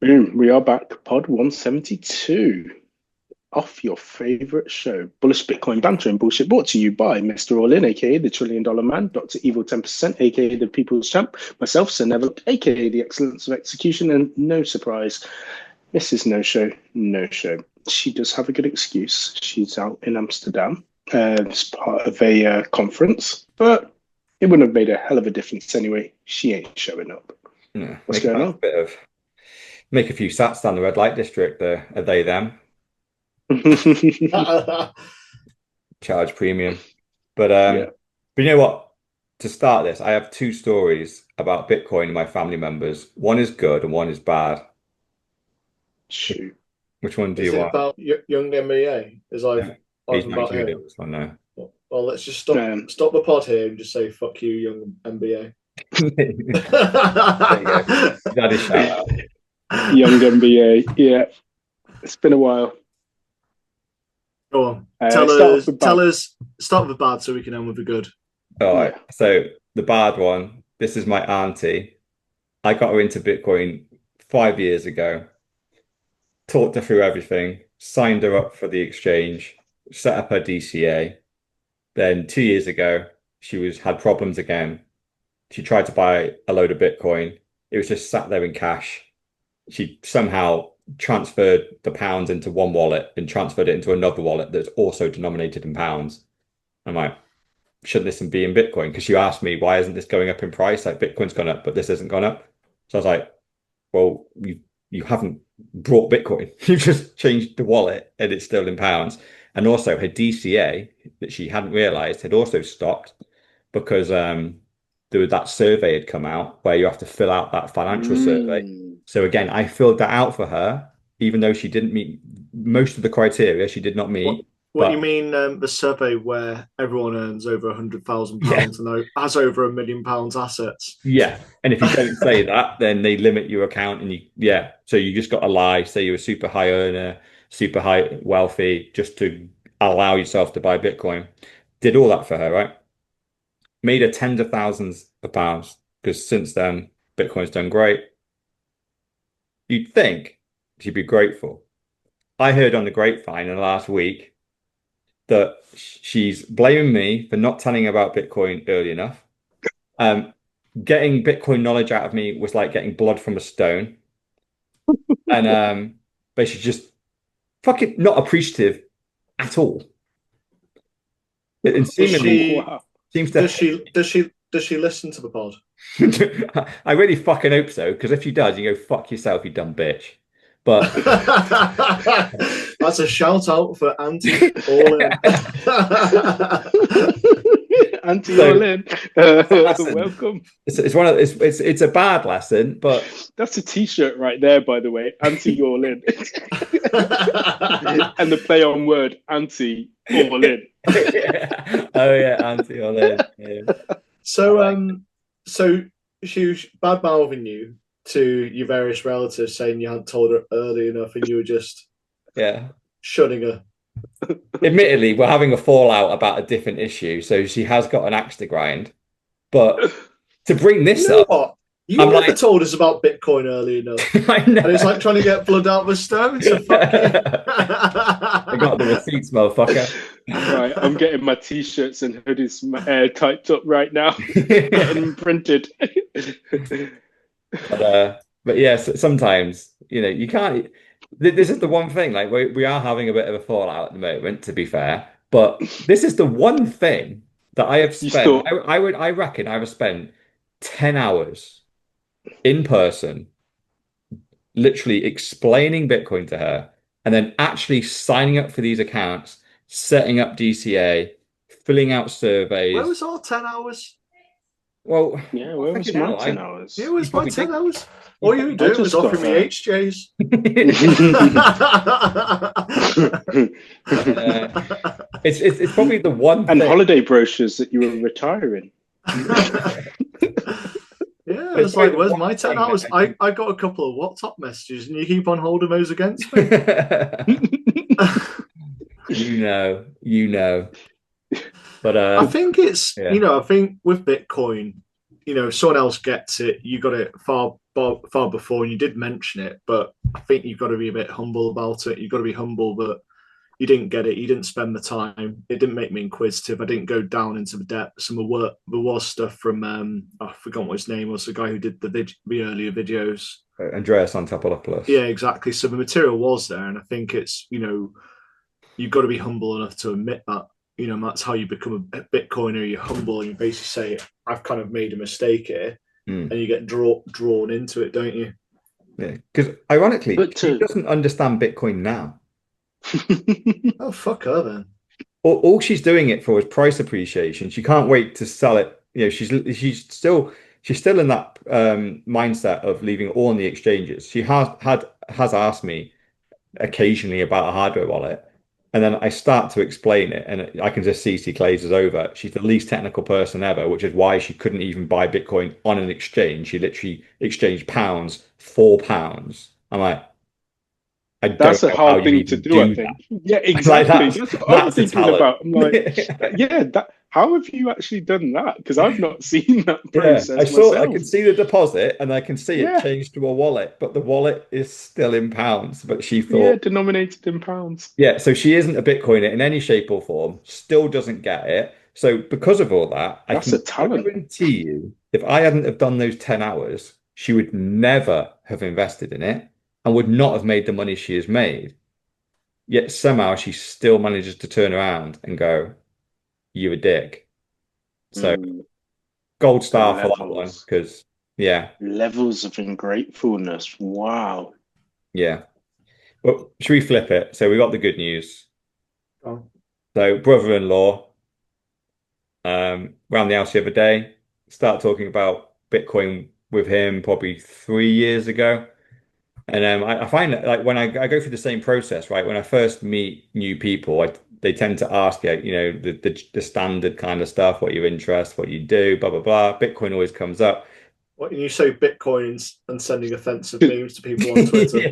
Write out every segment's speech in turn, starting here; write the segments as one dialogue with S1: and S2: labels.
S1: Boom, we are back. Pod 172. Off your favorite show. Bullish Bitcoin banter and bullshit brought to you by Mr. All In, aka the Trillion Dollar Man, Dr. Evil 10%, aka the People's Champ, myself, Sir Neville, aka the Excellence of Execution, and no surprise, Mrs. No Show, no show. She does have a good excuse. She's out in Amsterdam as part of a conference, but it wouldn't have made a hell of a difference anyway. She ain't showing up.
S2: Yeah,
S1: What's going on?
S2: make a few sats down the red light district. Are they them? Charge premium. But
S1: Yeah,
S2: but you know what? To start this, I have two stories about Bitcoin and my family members. One is good and one is bad.
S1: shoot.
S2: Which one do
S3: Is
S2: you
S3: it
S2: want?
S3: about young NBA? Is I've
S2: Yeah, he's
S3: I've
S2: not
S3: about
S2: included
S3: him.
S2: this one, no.
S3: Well, let's just stop the pod here and just say fuck you, young NBA.
S2: There you go. That is shout out.
S1: Young NBA. Yeah, it's been a while.
S3: Go on. Start with the bad so we can end with the good.
S2: All right.
S1: Yeah.
S2: So the bad one, this is my auntie. I got her into Bitcoin 5 years ago, talked her through everything, signed her up for the exchange, set up her DCA. Then 2 years ago, she had problems again. She tried to buy a load of Bitcoin. It was just sat there in cash. She somehow transferred the pounds into one wallet and transferred it into another wallet that's also denominated in pounds. I'm like, shouldn't this be in Bitcoin? Because you asked me, why isn't this going up in price? Like Bitcoin's gone up, but this hasn't gone up. So I was like, well, you haven't brought Bitcoin. You've just changed the wallet and it's still in pounds. And also her DCA that she hadn't realized had also stopped because that survey had come out where you have to fill out that financial survey.
S1: Mm.
S2: So again, I filled that out for her, even though she didn't meet most of the criteria. She did not
S3: What
S2: meet.
S3: what you
S2: But
S3: mean the survey where everyone earns over £100,000
S2: yeah,
S3: and has over £1 million assets?
S2: yeah. And if you don't say that, then they limit your account and yeah. So you just got to lie, say you're a super high earner, super high wealthy, just to allow yourself to buy Bitcoin. Did all that for her, right? Made her tens of thousands of pounds because since then, Bitcoin's done great. You'd think she'd be grateful. I heard on the grapevine in the last week that she's blaming me for not telling her about Bitcoin early enough. Um, Getting Bitcoin knowledge out of me was like getting blood from a stone. And basically just fucking not appreciative at all. And
S3: Does
S2: seemingly
S3: she
S1: Wow.
S2: seems
S3: does
S2: to
S3: she does she does she listen to the pod?
S2: I really fucking hope so, because if she does, you go fuck yourself, you dumb bitch. But
S3: That's a shout out for Auntie All In.
S1: Anti
S2: so
S1: all in.
S2: lesson.
S1: Welcome.
S2: It's one of it's a bad lesson, but
S1: That's a t-shirt right there, by the way. Anti all in. And the play on word anti all in.
S2: oh yeah, anti all in. Yeah.
S3: So
S2: Like
S3: so she was bad mouthing you to your various relatives, saying you hadn't told her early enough and you were just
S2: yeah.
S3: shunning her.
S2: Admittedly, we're having a fallout about a different issue, so she has got an axe to grind. But to bring
S3: You
S2: this
S3: know
S2: up,
S3: what? You
S2: I'm
S3: never
S2: like,
S3: told us about Bitcoin early enough.
S2: I know.
S3: And it's like trying to get blood out of a stone. So fuck you.
S2: I got the receipts, motherfucker.
S1: Right, I'm getting my t-shirts and hoodies typed up right now, getting them printed.
S2: But yeah, sometimes you can't. This is the one thing. Like we are having a bit of a fallout at the moment, to be fair. But this is the one thing that I have
S1: You
S2: spent.
S1: still,
S2: I reckon I have spent 10 hours in person, literally explaining Bitcoin to her, and then actually signing up for these accounts, setting up DCA, filling out
S3: Where
S2: surveys.
S3: was our 10 hours?
S2: Well,
S1: yeah,
S2: I
S1: where was
S2: figured
S1: my
S2: out.
S1: 10
S3: It
S1: hours?
S2: You
S3: was my
S2: probably
S3: 10
S2: did.
S3: hours.
S2: You
S3: All you were
S2: probably
S1: I
S3: doing
S1: just
S3: was
S1: got
S3: offering me HJs.
S2: It's probably the one
S1: And
S2: thing.
S1: holiday brochures that you were retiring.
S3: Yeah,
S2: It's
S3: it's like,
S2: probably the
S3: where's
S2: one
S3: my 10
S2: thing that
S3: hours?
S2: I think.
S3: I got a couple of WhatsApp messages and you keep on holding those against me.
S2: you know. But
S3: I think it's,
S2: yeah,
S3: I think with Bitcoin, if someone else gets it, you got it far before, and you did mention it. But I think you've got to be a bit humble about it. You've got to be humble that you didn't get it. You didn't spend the time. It didn't make me inquisitive. I didn't go down into the depths. And there was stuff from I forgot what his name was. The guy who did the earlier videos.
S2: Andreas Antopoulos.
S3: Yeah, exactly. So the material was there, and I think it's you've got to be humble enough to admit that. That's how you become a Bitcoiner. You're humble, and you basically say, "I've kind of made a mistake here," and you get drawn into it, don't you?
S2: Yeah, because ironically, she doesn't understand Bitcoin now.
S3: Oh, fuck her then.
S2: All she's doing it for is price appreciation. She can't wait to sell it. She's still in that mindset of leaving all on the exchanges. She has asked me occasionally about a hardware wallet, and then I start to explain it, and I can just see she glazes over. She's the least technical person ever, which is why she couldn't even buy Bitcoin on an exchange. She literally exchanged pounds for pounds. I'm like,
S1: that's a hard thing to do, I think. Yeah, exactly. That's what I'm thinking about. I'm like, how have you actually done that? Because I've not seen that process myself.
S2: I can see the deposit and I can see it changed to a wallet, but the wallet is still in pounds. But she thought,
S1: denominated in pounds.
S2: Yeah, so she isn't a Bitcoiner in any shape or form, still doesn't get it. So because of all that, I can guarantee you, if I hadn't have done those 10 hours, she would never have invested in it and would not have made the money she has made. Yet somehow she still manages to turn around and go, "You're a dick." So gold star for that one, because
S1: levels of ungratefulness. Wow.
S2: Yeah. Well, should we flip it? So we got the good news. So brother-in-law around the house the other day, start talking about Bitcoin with him probably 3 years ago. And I find that like when I go through the same process, right? When I first meet new people, they tend to ask the standard kind of stuff, what your interests, what you do, blah blah blah. Bitcoin always comes up.
S3: What, you say Bitcoins and sending offensive memes to people on Twitter?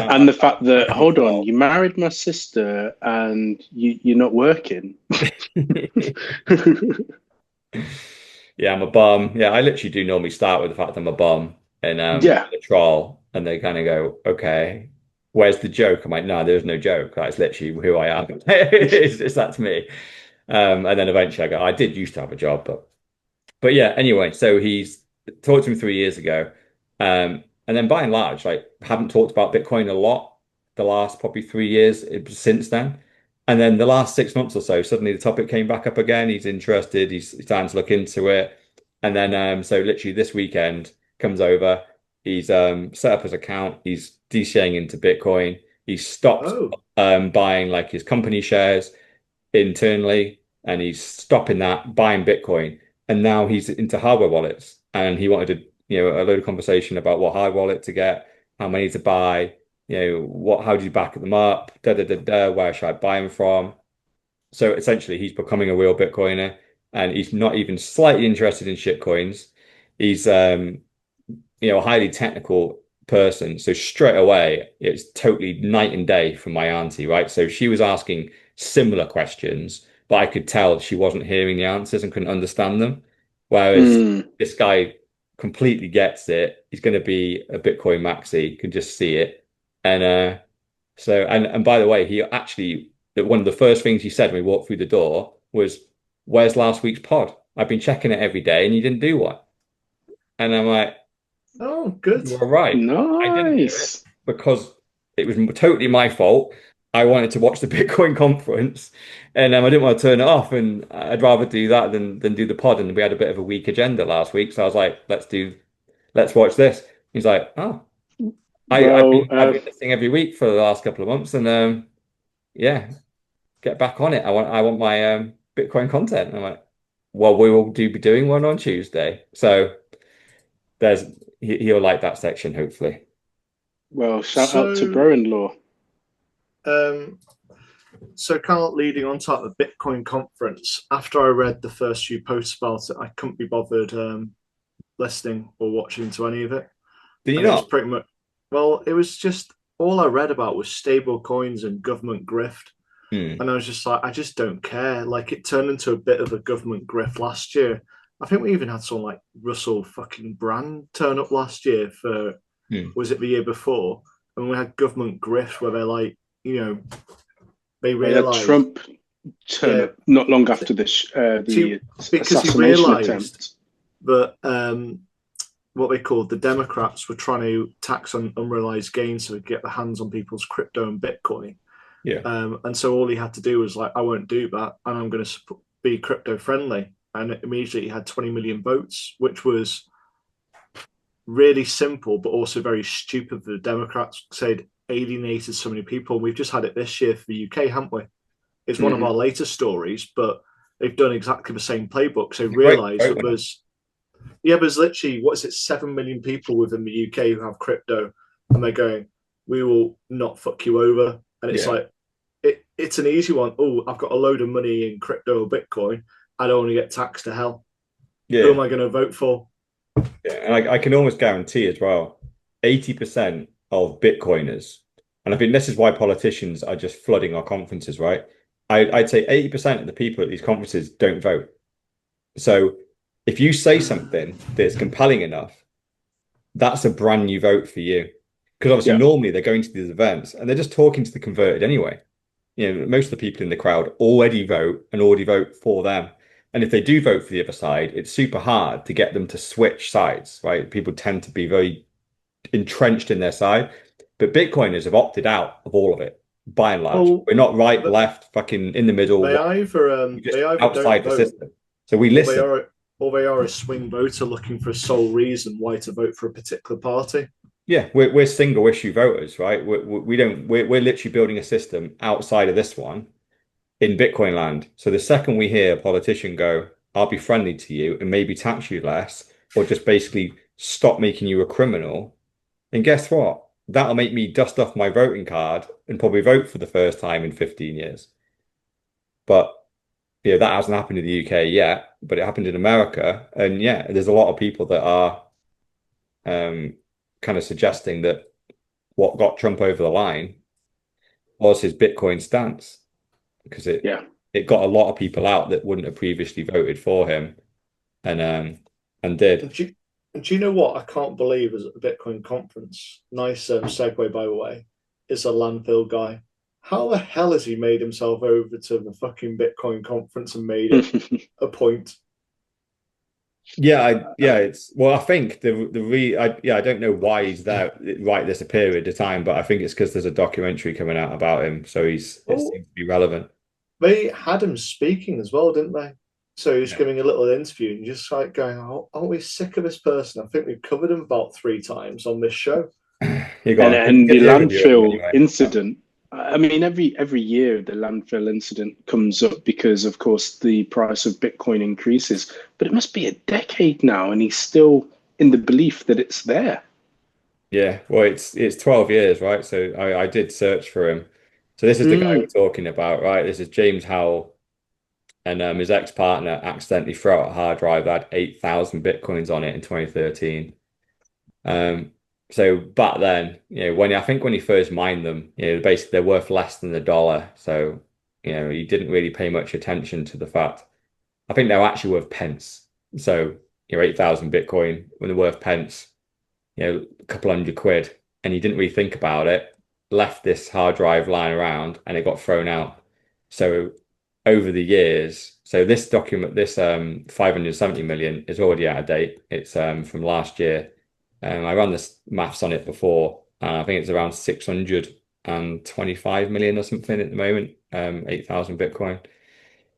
S1: And the fact that, hold on, you married my sister and you're not working.
S2: Yeah, I'm a bum. Yeah, I literally do normally start with the fact I'm a bum and the trial, and they kind of go, "Okay, where's the joke?" I'm like, "No, there's no joke. That's literally who I am. That's me." And then eventually I go, "I did used to have a job, but yeah." Anyway, so he's talked to him 3 years ago, and then by and large, like haven't talked about Bitcoin a lot the last probably 3 years since then. And then the last 6 months or so, suddenly the topic came back up again. He's interested. He's starting to look into it. And then so literally this weekend comes over. He's set up his account. He's DCAing into Bitcoin. He's stopped buying like his company shares internally, and he's stopping that, buying Bitcoin. And now he's into hardware wallets. And he wanted a load of conversation about what hardware wallet to get, how many to buy, how do you back them up, where should I buy them from? So essentially he's becoming a real Bitcoiner, and he's not even slightly interested in shit coins. He's a highly technical person. So straight away, it's totally night and day from my auntie, right? So she was asking similar questions, but I could tell she wasn't hearing the answers and couldn't understand them. Whereas this guy completely gets it. He's going to be a Bitcoin maxi, can just see it. And and by the way, he actually, one of the first things he said when we walked through the door was, "Where's last week's pod? I've been checking it every day and you didn't do one." And I'm like,
S3: "Oh, good.
S2: You were right.
S1: Nice.
S2: I didn't do it because it was totally my fault. I wanted to watch the Bitcoin conference and I didn't want to turn it off, and I'd rather do that than do the pod. And we had a bit of a weak agenda last week. So I was like, let's watch this. He's like, "Oh, I've been listening every week for the last couple of months, and yeah, get back on it. I want my Bitcoin content." And I'm like, "Well, we will be doing one on Tuesday." So he'll like that section, hopefully.
S1: Well, shout out to bro-in-law.
S3: So kind of leading on to the Bitcoin conference, after I read the first few posts about it, I couldn't be bothered listening or watching to any of it.
S2: Did you not?
S3: It was pretty much, well, it was just all I read about was stable coins and government grift. And I was just like, I just don't care. Like, it turned into a bit of a government grift last year. I think we even had someone like Russell fucking Brand turn up last year for, was it the year before? And we had government grift where they're like, they
S1: We had
S3: realised,
S1: Trump turn up not long after the
S3: because he
S1: assassination
S3: realised
S1: attempt.
S3: that what they called the Democrats were trying to tax on unrealized gains so they'd get their hands on people's crypto and Bitcoin.
S2: Yeah.
S3: And so all he had to do was like, I won't do that, and I'm going to be crypto friendly. And immediately he had 20 million votes, which was really simple, but also very stupid for the Democrats. Said alienated so many people. We've just had it this year for the UK, haven't we? It's one of our latest stories, but they've done exactly the same playbook. So realised that there's literally, what is it, 7 million people within the UK who have crypto, and they're going, we will not fuck you over. And it's like, it's an easy one. Oh, I've got a load of money in crypto or Bitcoin. I don't want to get taxed to hell.
S2: Yeah.
S3: Who am I going to vote for?
S2: Yeah, and I can almost guarantee as well, 80% of Bitcoiners, and I think this is why politicians are just flooding our conferences, right? I'd say 80% of the people at these conferences don't vote. So if you say something that's compelling enough, that's a brand new vote for you. Because obviously normally they're going to these events and they're just talking to the converted anyway. Most of the people in the crowd already vote for them. And if they do vote for the other side, it's super hard to get them to switch sides, right? People tend to be very entrenched in their side. But Bitcoiners have opted out of all of it, by and large. We're not right, left, fucking in the middle.
S3: They either
S2: outside the system. So we listen.
S3: They are a swing voter looking for a sole reason why to vote for a particular party.
S2: Yeah, we're single issue voters, right? We're literally building a system outside of this one in Bitcoin land. So the second we hear a politician go, I'll be friendly to you and maybe tax you less, or just basically stop making you a criminal, and guess what? That'll make me dust off my voting card and probably vote for the first time in 15 years. But that hasn't happened in the UK yet, but it happened in America. And yeah, there's a lot of people that are kind of suggesting that what got Trump over the line was his Bitcoin stance, because it got a lot of people out that wouldn't have previously voted for him, and did.
S3: Do you know what I can't believe is at the Bitcoin conference? Nice segue, by the way. Is a landfill guy. How the hell has he made himself over to the fucking Bitcoin conference and made it a point?
S2: I think I don't know why he's there right this period of time, but I think it's because there's a documentary coming out about him, so it seems to be relevant.
S3: They had him speaking as well, didn't they? So he's giving a little interview and just like going, oh, aren't we sick of this person? I think we've covered him about 3 times on this show.
S1: And the landfill incident. I mean, every year the landfill incident comes up because, of course, the price of Bitcoin increases. But it must be a decade now, and he's still in the belief that it's there.
S2: Yeah, well, it's 12 years, right? So I did search for him. So this is the guy we're talking about, right? This is James Howell, and his ex-partner accidentally threw out a hard drive that had 8,000 Bitcoins on it in 2013. So back then, when he first mined them, basically they're worth less than $1. So, he didn't really pay much attention to the fact. I think they're actually worth pence. So, 8,000 Bitcoin when they're worth pence, a couple £100, and he didn't really think about it, left this hard drive lying around, and it got thrown out. So over the years, so this document, this 570 million is already out of date. It's from last year. I ran the maths on it before, and I think it's around 625 million or something at the moment, 8,000 Bitcoin.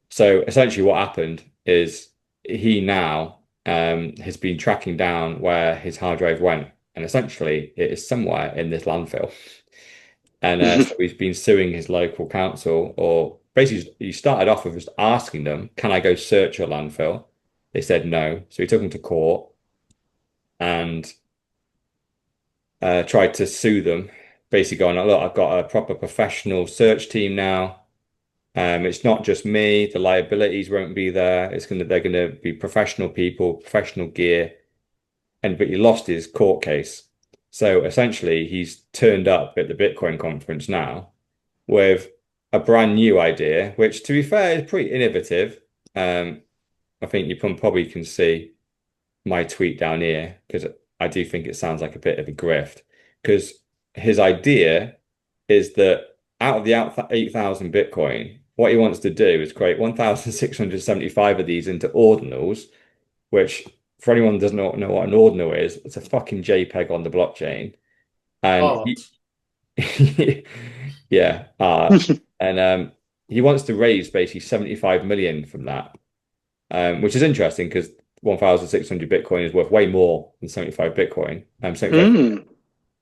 S2: So essentially what happened is he now has been tracking down where his hard drive went, and essentially it is somewhere in this landfill. And so he's been suing his local council, or basically he started off with just asking them, can I go search your landfill? They said no. So he took them to court and tried to sue them, basically going, look, I've got a proper professional search team now. It's not just me. The liabilities won't be there. They're gonna be professional people, professional gear, but he lost his court case. So essentially, he's turned up at the Bitcoin conference now with a brand new idea, which, to be fair, is pretty innovative. I think you probably can see my tweet down here because I do think it sounds like a bit of a grift. Because his idea is that out of the 8,000 Bitcoin, what he wants to do is create 1,675 of these into ordinals, which for anyone who doesn't know what an ordinal is, it's a fucking JPEG on the blockchain. And
S3: Art.
S2: yeah, and he wants to raise basically 75 million from that, which is interesting because 1,600 Bitcoin is worth way more than 75 Bitcoin. 75,
S1: Mm.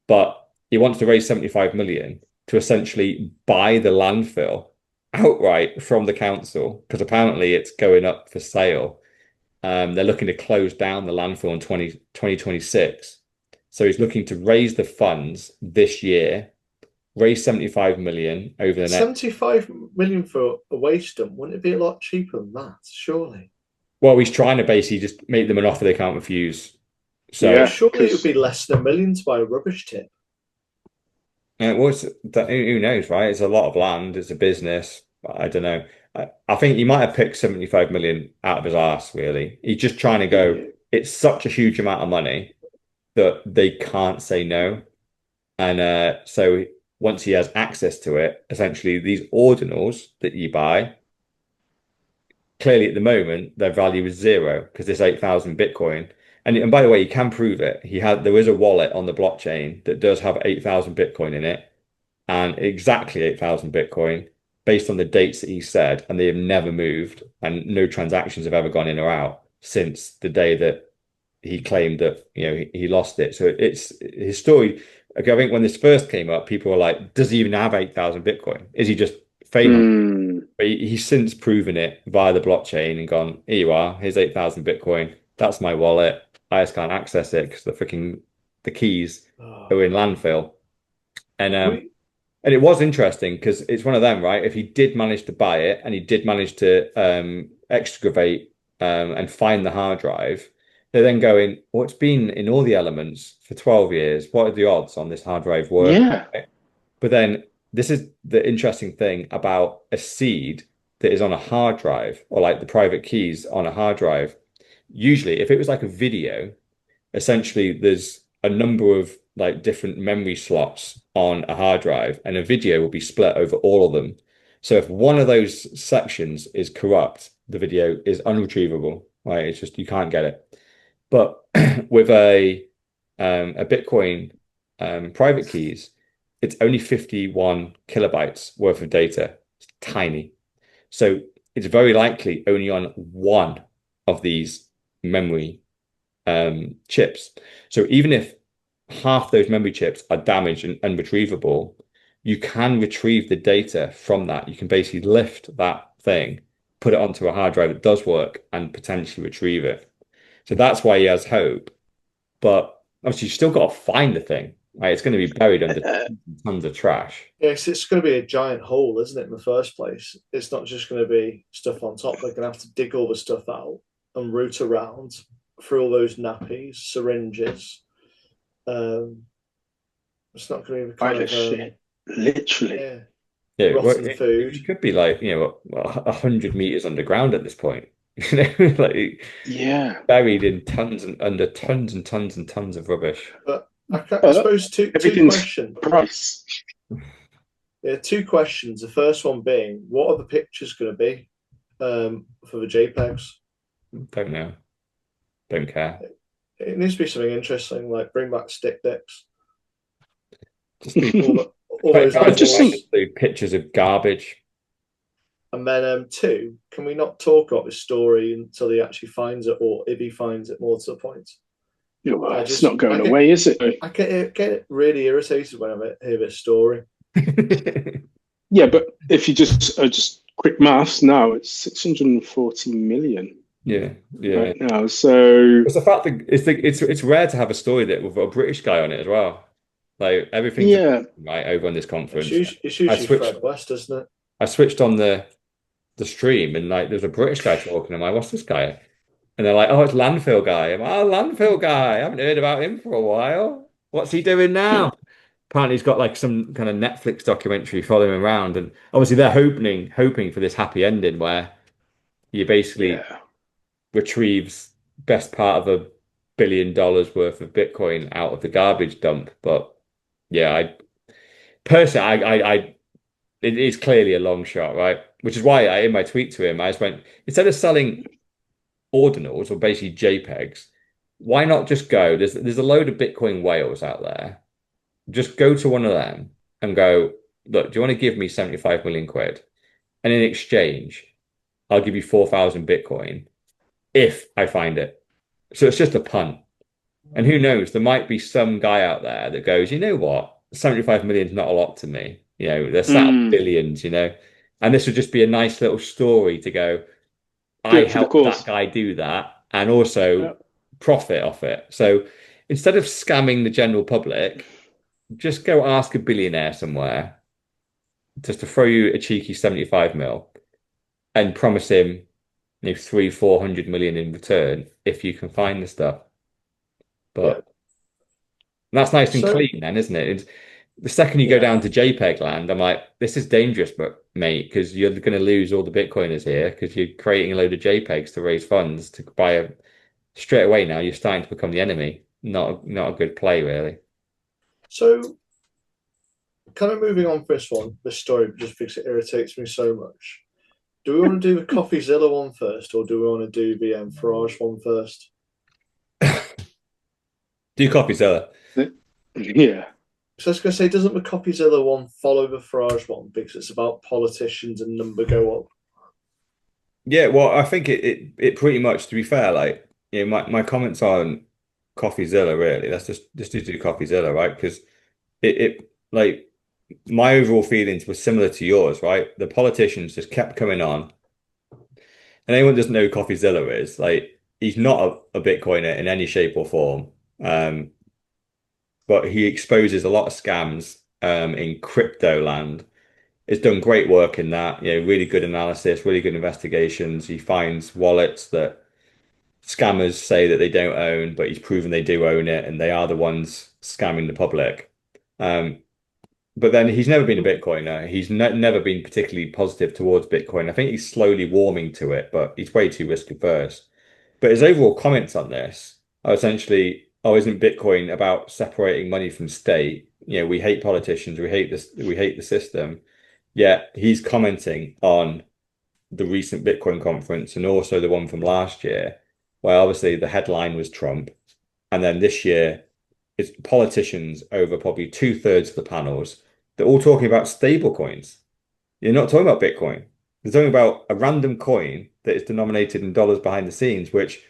S2: but he wants to raise 75 million to essentially buy the landfill outright from the council because apparently it's going up for sale. They're looking to close down the landfill in 2026. So he's looking to raise the funds this year, raise 75 million over the next.
S3: 75 million for a waste dump. Wouldn't it be a lot cheaper than that, surely?
S2: Well, he's trying to basically just make them an offer they can't refuse. So
S1: Yeah,
S3: surely it would
S1: 'cause-
S3: be less than a million to buy a rubbish tip.
S2: who knows, right? It's a lot of land, it's a business. I don't know. I think he might have picked 75 million out of his ass, really. He's just trying to go, it's such a huge amount of money that they can't say no. And so once he has access to it, essentially these ordinals that you buy, clearly at the moment their value is zero because this 8,000 Bitcoin. And by the way, you can prove it. There is a wallet on the blockchain that does have 8,000 Bitcoin in it, and exactly 8,000 Bitcoin based on the dates that he said, and they have never moved, and no transactions have ever gone in or out since the day that he claimed that he lost it. So it's his story. Okay, I think when this first came up, people were like, "Does he even have 8,000 Bitcoin? Is he just famous?" But he's since proven it via the blockchain and gone, "Here you are. Here's 8,000 Bitcoin. That's my wallet. I just can't access it because the keys are in landfill." And it was interesting because it's one of them, right? If he did manage to buy it and he did manage to excavate and find the hard drive, they're then going, well, it's been in all the elements for 12 years. What are the odds on this hard drive working?
S1: Yeah.
S2: But then this is the interesting thing about a seed that is on a hard drive or like the private keys on a hard drive. Usually, if it was like a video, essentially there's a number of like different memory slots on a hard drive, and a video will be split over all of them. So if one of those sections is corrupt, the video is unretrievable, right? It's just you can't get it. But with a Bitcoin private keys, it's only 51 kilobytes worth of data. It's tiny. So it's very likely only on one of these memory chips. So even if half those memory chips are damaged and unretrievable, you can retrieve the data from that. You can basically lift that thing, put it onto a hard drive that does work, and potentially retrieve it. So that's why he has hope. But obviously, you still got to find the thing, right? It's going to be buried under tons of trash.
S3: Yes, it's going to be a giant hole, isn't it, in the first place? It's not just going to be stuff on top. They're going to have to dig all the stuff out and root around through all those nappies, syringes. It's not going to be kind of
S1: shit. Literally.
S2: Yeah,
S3: rotten food.
S2: It could be like 100 meters underground at this point. Like buried in tons and under tons and tons and tons of rubbish.
S3: But I suppose two questions.
S1: Price.
S3: Yeah, two questions. The first one being, what are the pictures going to be for the JPEGs?
S2: Don't know. Don't care.
S3: It needs to be something interesting, like bring back stick dicks.
S2: I just think pictures of garbage.
S3: And then two, can we not talk about this story until he actually finds it, or if he finds it more to the point?
S1: Yeah, well, it's not going away, is it?
S3: I get really irritated when I hear this story.
S1: Yeah, but if you just quick maths now, it's 640 million.
S2: Yeah.
S1: Right now, so
S2: it's the fact that it's rare to have a story that with a British guy on it as well. Like everything, right over on this conference.
S3: It's usually Fred West, isn't it?
S2: I switched on the stream and like there's a British guy talking. I'm like, what's this guy? And they're like, oh, it's Landfill Guy. I'm like, oh, Landfill Guy. I haven't heard about him for a while. What's he doing now? Apparently he's got like some kind of Netflix documentary following him around, and obviously they're hoping for this happy ending where you basically retrieves best part of $1 billion worth of Bitcoin out of the garbage dump. But yeah, I personally, it is clearly a long shot, right? Which is why in my tweet to him, I just went, instead of selling ordinals or basically JPEGs, why not just go? There's a load of Bitcoin whales out there. Just go to one of them and go, look, do you want to give me 75 million quid? And in exchange, I'll give you 4,000 Bitcoin if I find it. So it's just a punt. And who knows, there might be some guy out there that goes, you know what? 75 million is not a lot to me. They're sat on billions, And this would just be a nice little story to go,
S1: Do
S2: I
S1: it for the
S2: helped
S1: cause.
S2: that guy do that and also profit off it. So instead of scamming the general public, just go ask a billionaire somewhere just to throw you a cheeky 75 mil and promise him 400 million in return if you can find the stuff. But that's nice and clean then, isn't it? The second you go down to JPEG land, I'm like, this is dangerous, but mate, because you're going to lose all the Bitcoiners here because you're creating a load of JPEGs to raise funds to buy a. Straight away now, you're starting to become the enemy. Not a good play, really.
S3: So, kind of moving on from this story, just because it irritates me so much. Do we want to do the CoffeeZilla one first, or do we want to do the Farage one first?
S2: Do CoffeeZilla.
S1: Yeah.
S3: So I was going to say, doesn't the CoffeeZilla one follow the Farage one because it's about politicians and number go up?
S2: Yeah, well, I think it pretty much, to be fair, like my comments on CoffeeZilla really. Let's just do CoffeeZilla, right? Because it like my overall feelings were similar to yours, right? The politicians just kept coming on, and anyone who doesn't know who CoffeeZilla is, like he's not a Bitcoiner in any shape or form. But he exposes a lot of scams in crypto land. It's done great work in that, really good analysis, really good investigations. He finds wallets that scammers say that they don't own, but he's proven they do own it, and they are the ones scamming the public. But then he's never been a Bitcoiner. He's never been particularly positive towards Bitcoin. I think he's slowly warming to it, but he's way too risk averse. But his overall comments on this are essentially, oh, isn't Bitcoin about separating money from state? We hate politicians, we hate this, we hate the system. Yeah, he's commenting on the recent Bitcoin conference and also the one from last year, where obviously the headline was Trump. And then this year, it's politicians over probably 2/3 of the panels. They're all talking about stablecoins. You're not talking about Bitcoin. They're talking about a random coin that is denominated in dollars behind the scenes, which,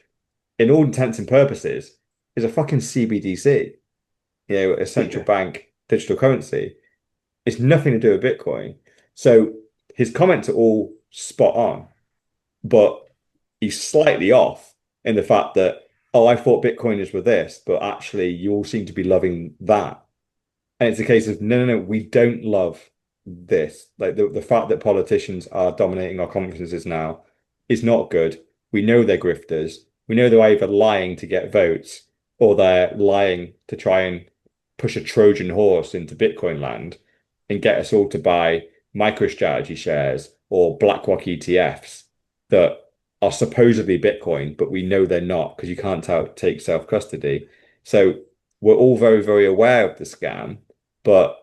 S2: in all intents and purposes, is a fucking CBDC, a central bank digital currency. It's nothing to do with Bitcoin. So his comments are all spot on, but he's slightly off in the fact that, oh, I thought Bitcoiners were this, but actually you all seem to be loving that. And it's a case of, no, we don't love this. Like the fact that politicians are dominating our conferences now is not good. We know they're grifters. We know they're either lying to get votes or they're lying to try and push a Trojan horse into Bitcoin land and get us all to buy MicroStrategy shares or BlackRock ETFs that are supposedly Bitcoin, but we know they're not because you can't take self-custody. So we're all very, very aware of the scam, but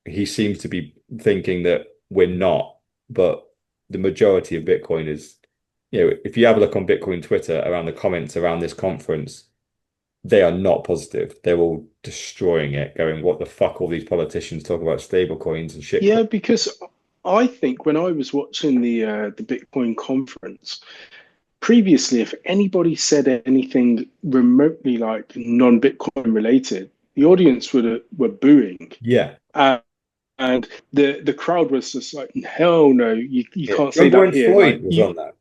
S2: he seems to be thinking that we're not. But the majority of Bitcoiners, if you have a look on Bitcoin Twitter around the comments around this conference, they are not positive. They're all destroying it, going, what the fuck, all these politicians talk about stable coins and shit.
S1: Yeah, because I think when I was watching the Bitcoin conference previously, if anybody said anything remotely like non-Bitcoin related, the audience were booing.
S2: Yeah.
S1: And the crowd was just like, hell no, you can't say
S2: Remember
S1: that
S2: when
S1: here.
S2: Floyd was on that?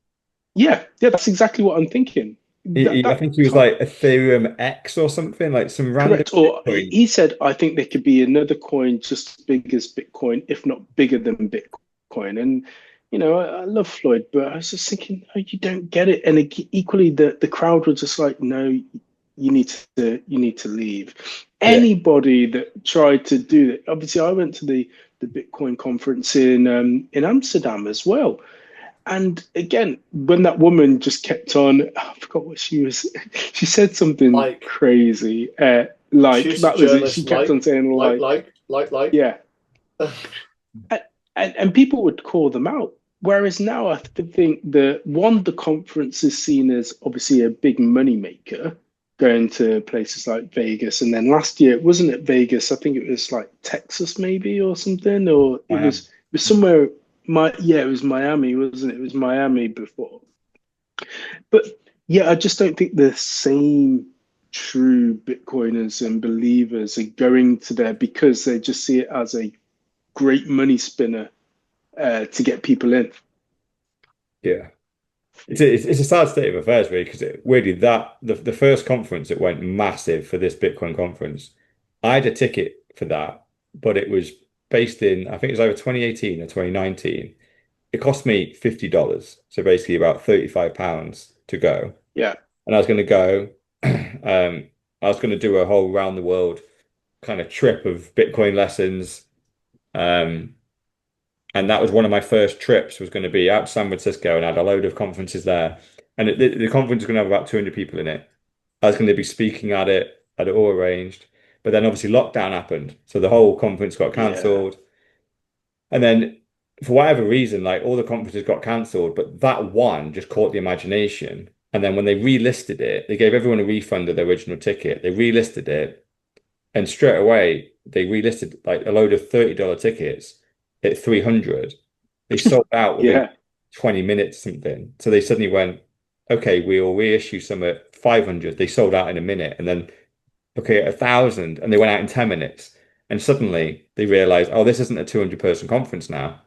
S1: Yeah, that's exactly what I'm thinking.
S2: I think he was like Ethereum X or something, like some random.
S1: Correct. Or he said, I think there could be another coin just as big as Bitcoin, if not bigger than Bitcoin. And, I love Floyd, but I was just thinking, oh, you don't get it. And equally, the crowd was just like, no, you need to leave. Yeah. Anybody that tried to do that, obviously, I went to the Bitcoin conference in Amsterdam as well. And again, when that woman just kept on, I forgot what she was. She said something
S3: Like,
S1: crazy.
S3: she
S1: Like
S3: was a
S1: that was it. She
S3: journalist,
S1: kept on saying yeah, and, and people would call them out. Whereas now, I think the conference is seen as obviously a big money maker, going to places like Vegas, and then last year, wasn't it Vegas? I think it was like Texas, maybe, or something, or
S2: I am.
S1: it was somewhere. Yeah, it was Miami, wasn't it? It was Miami before. But yeah, I just don't think the same true Bitcoiners and believers are going to there because they just see it as a great money spinner to get people in.
S2: Yeah. It's a sad state of affairs, really, because weirdly the first conference that went massive for this Bitcoin conference, I had a ticket for that, but it was based in, I think it was either 2018 or 2019. It cost me $50, so basically about £35 to go.
S1: Yeah,
S2: And I was going to go, I was going to do a whole round the world kind of trip of Bitcoin lessons. Um, and that was one of my first trips was going to be out to San Francisco and I had a load of conferences there. And the conference was going to have about 200 people in it. I was going to be speaking at it. I had it all arranged. But then obviously lockdown happened. So the whole conference got
S1: yeah,
S2: cancelled. And then for whatever reason, like all the conferences got cancelled, but that one just caught the imagination. And then when they relisted it, they gave everyone a refund of their original ticket. They relisted it, and straight away they relisted like a load of $30 tickets at 300. They sold out within
S1: yeah,
S2: 20 minutes or something. So they suddenly went, okay, we'll reissue some at 500. They sold out in a minute, and then okay, 1,000, and they went out in 10 minutes. And suddenly they realized, oh, this isn't a 200-person conference now.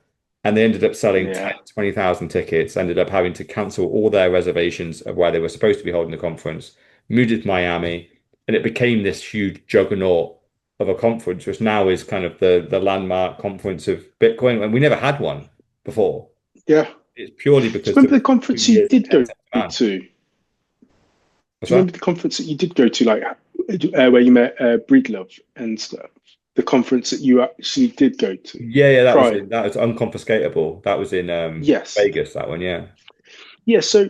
S2: And they ended up selling 10,
S1: yeah,
S2: 20,000 tickets, ended up having to cancel all their reservations of where they were supposed to be holding the conference, moved it to Miami, and it became this huge juggernaut of a conference, which now is kind of the landmark conference of Bitcoin. And we never had one before.
S1: yeah. Do
S2: It's purely
S1: you
S2: because
S1: remember
S2: there
S1: the
S2: was two
S1: conference you
S2: years of
S1: did go
S2: pent-up demand.
S1: to?
S2: What's
S1: Do you
S2: that?
S1: remember the conference that you did go to, like where you met Breedlove and stuff? The conference that you actually did go to
S2: Yeah,
S1: prior.
S2: that was unconfiscatable. That was in
S1: Yes.
S2: Vegas, that one, yeah.
S1: Yeah. So,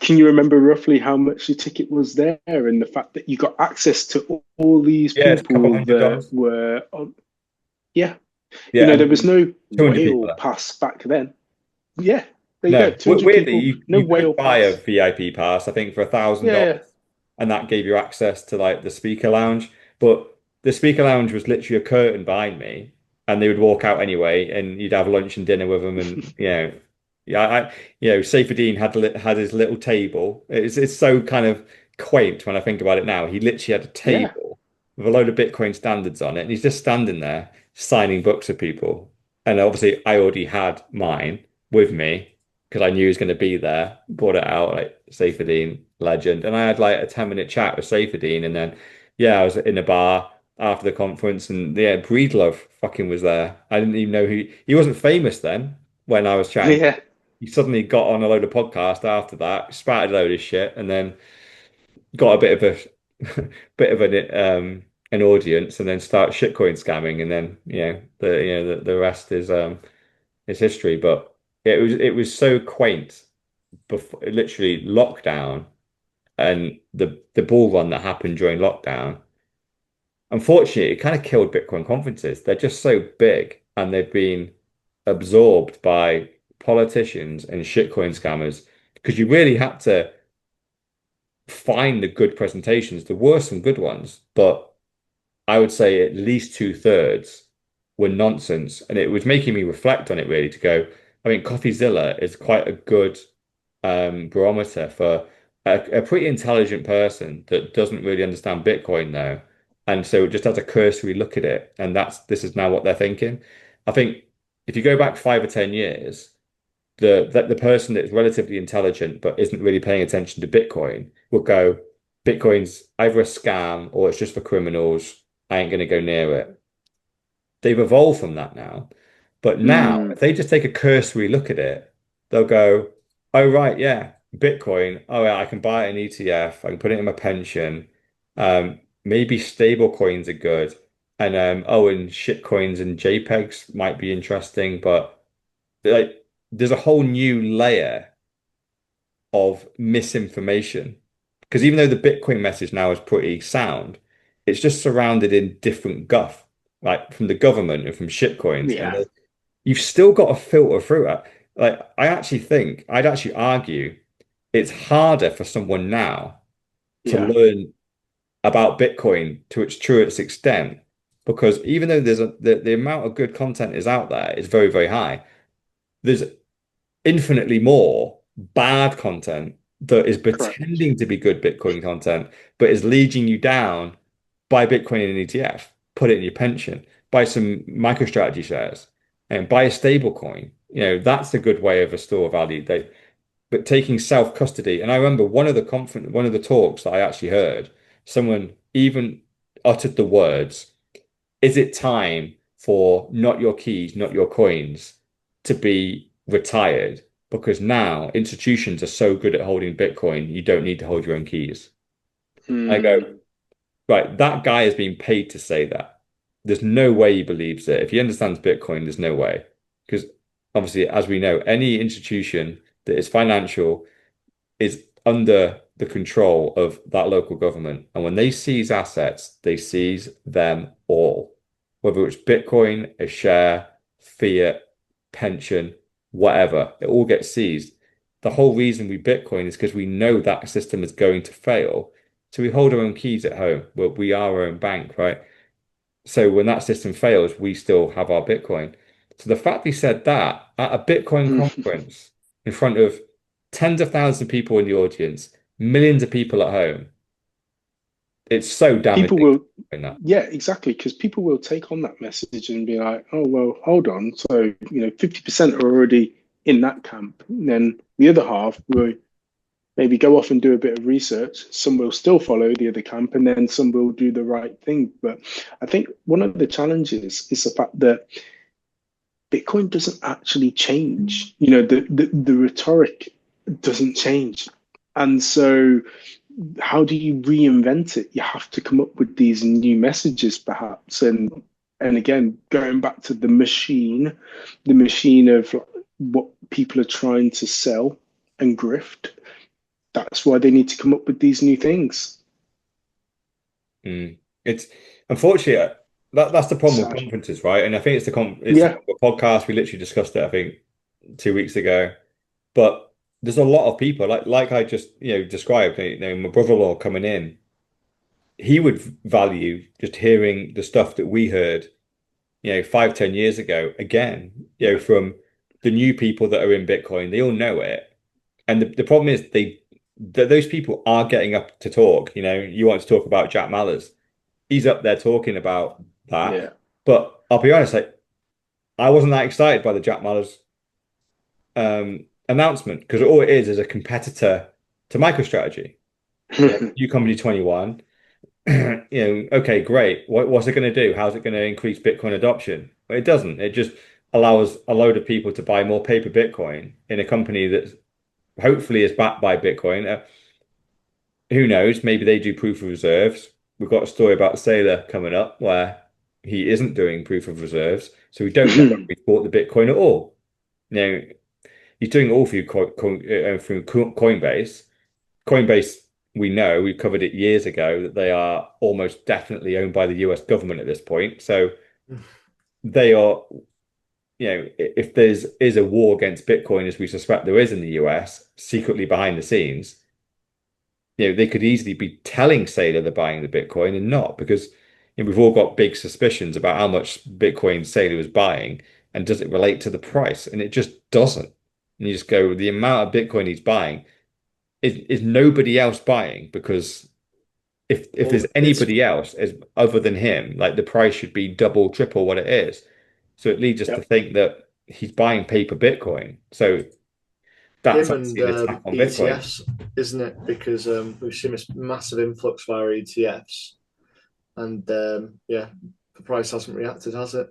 S1: can you remember roughly how much the ticket was there, and the fact that you got access to all these
S2: Yeah, it's a couple
S1: people
S2: hundred
S1: that
S2: dollars.
S1: were on? Yeah.
S2: Yeah, and
S1: There
S2: there
S1: was
S2: was
S1: no
S2: 200 people
S1: whale
S2: there.
S1: pass back then. Yeah. There you go.
S2: No,
S1: 200
S2: weirdly,
S1: people, no
S2: you
S1: whale
S2: could buy a
S1: pass.
S2: VIP pass, I think, for
S1: Yeah.
S2: $1,000, and that gave you access to like the speaker lounge. But the speaker lounge was literally a curtain behind me, and they would walk out anyway, and you'd have lunch and dinner with them, and yeah, Saifedean had his little table. It's so kind of quaint when I think about it now. He literally had a
S1: Yeah.
S2: table with a load of Bitcoin standards on it, and he's just standing there signing books with people. And obviously, I already had mine with me because I knew he was going to be there. Brought it out like Saifedean, legend, and I had like a 10-minute chat with Saifedean, and then yeah, I was in a bar after the conference, and yeah, Breedlove fucking was there. I didn't even know who he wasn't famous then when I was chatting.
S1: Yeah.
S2: He suddenly got on a load of podcasts after that, spouted a load of shit, and then got a bit of a bit of an audience, and then start shitcoin scamming, and then the rest is history. But it was so quaint before literally lockdown and the bull run that happened during lockdown. Unfortunately, it kind of killed Bitcoin conferences. They're just so big and they've been absorbed by politicians and shitcoin scammers because you really had to find the good presentations. There were some good ones, but I would say at least two-thirds were nonsense. And it was making me reflect on it really to go, I mean, CoffeeZilla is quite a good barometer for a pretty intelligent person that doesn't really understand Bitcoin now. And so just has a cursory look at it. And this is now what they're thinking. I think if you go back 5 or 10 years, the person that's relatively intelligent but isn't really paying attention to Bitcoin will go, Bitcoin's either a scam or it's just for criminals. I ain't gonna go near it. They've evolved from that now. But now,
S1: Mm,
S2: if they just take a cursory look at it, they'll go, oh, right, yeah, Bitcoin. Oh, yeah, I can buy an ETF. I can put it in my pension. Maybe stable coins are good. And and shit coins and JPEGs might be interesting. But like there's a whole new layer of misinformation. Because even though the Bitcoin message now is pretty sound, it's just surrounded in different guff, like from the government and from shitcoins. And
S1: Yeah.
S2: you've still got to filter through it. Like, I actually think, I'd actually argue it's harder for someone now to
S1: Yeah.
S2: learn about Bitcoin to its truest extent, because even though the amount of good content is out there is very, very high, there's infinitely more bad content that is
S1: Correct.
S2: pretending to be good Bitcoin content, but is leading you down. Buy Bitcoin in an ETF, put it in your pension, buy some MicroStrategy shares, and buy a stable coin. That's a good way of a store value. But taking self-custody, and I remember one of the talks that I actually heard, someone even uttered the words, "Is it time for not your keys, not your coins to be retired? Because now institutions are so good at holding Bitcoin, you don't need to hold your own keys." I go,
S1: Mm.
S2: right, that guy is being paid to say that. There's no way he believes it. If he understands Bitcoin, there's no way. Because obviously, as we know, any institution that is financial is under the control of that local government. And when they seize assets, they seize them all, whether it's Bitcoin, a share, fiat, pension, whatever, it all gets seized. The whole reason we Bitcoin is because we know that system is going to fail. So we hold our own keys at home. We are our own bank, right? So when that system fails, we still have our Bitcoin. So the fact he said that at a Bitcoin conference in front of tens of thousands of people in the audience, millions of people at home, it's so
S1: People
S2: damaging
S1: will,
S2: in that.
S1: yeah, exactly, because people will take on that message and be like, oh, well, hold on. So, 50% are already in that camp. And then the other half will maybe go off and do a bit of research. Some will still follow the other camp, and then some will do the right thing. But I think one of the challenges is the fact that Bitcoin doesn't actually change. The rhetoric doesn't change. And so how do you reinvent it? You have to come up with these new messages, perhaps. And again, going back to the machine of what people are trying to sell and grift, that's why they need to come up with these new things.
S2: It's unfortunately that's the problem with
S1: Sad.
S2: conferences, right? And I think it's
S1: Yeah.
S2: the podcast. We literally discussed it, I think, 2 weeks ago. But there's a lot of people like I just described. My brother-in-law coming in, he would value just hearing the stuff that we heard 5, 10 years ago again, from the new people that are in Bitcoin. They all know it. And the problem is those people are getting up to talk. You want to talk about Jack Mallers. He's up there talking about that.
S1: Yeah.
S2: But I'll be honest, like I wasn't that excited by the Jack Mallers announcement, because all it is a competitor to MicroStrategy. New company 21. Okay, great. What's it going to do? How's it going to increase Bitcoin adoption? Well, it doesn't. It just allows a load of people to buy more paper Bitcoin in a company that hopefully is backed by Bitcoin. Who knows? Maybe they do proof of reserves. We've got a story about Saylor coming up where he isn't doing proof of reserves, so we don't know if he bought the Bitcoin at all. Now he's doing it all through through Coinbase. Coinbase, we know, we covered it years ago, that they are almost definitely owned by the US government at this point. So they are, if is a war against Bitcoin, as we suspect there is in the US, secretly behind the scenes, they could easily be telling Saylor they're buying the Bitcoin and not, because we've all got big suspicions about how much Bitcoin Saylor was buying, and does it relate to the price? And it just doesn't. And you just go, the amount of Bitcoin he's buying is nobody else buying, because if
S3: Well,
S2: there's anybody else as other than him, like the price should be double, triple what it is. So it leads us to
S1: Yep.
S2: think that he's buying paper Bitcoin. So that's
S3: him and
S2: obviously an attack on Bitcoin.
S3: ETFs, isn't it? Because we've seen this massive influx via ETFs, and yeah, the price hasn't reacted, has it?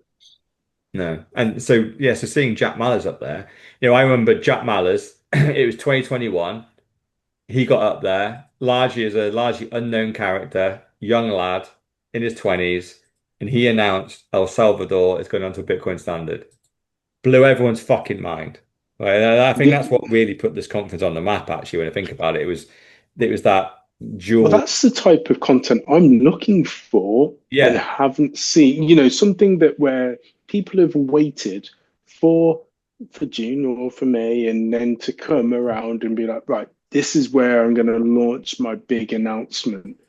S2: No. And so yeah, so seeing Jack Mallers up there, I remember Jack Mallers, it was 2021. He got up there largely as a largely unknown character, young lad in his 20s, and he announced El Salvador is going onto a Bitcoin standard. Blew everyone's fucking mind. Right, and I think that's
S1: The,
S2: what really put this conference on the map. Actually, when I think about it, it was that
S1: well,
S2: dual.
S1: that's the type of content I'm looking for and
S2: Yeah,
S1: haven't seen. Something that where people have waited for for June or for May, and then to come around and be like, right, this is where I'm going to launch my big announcement.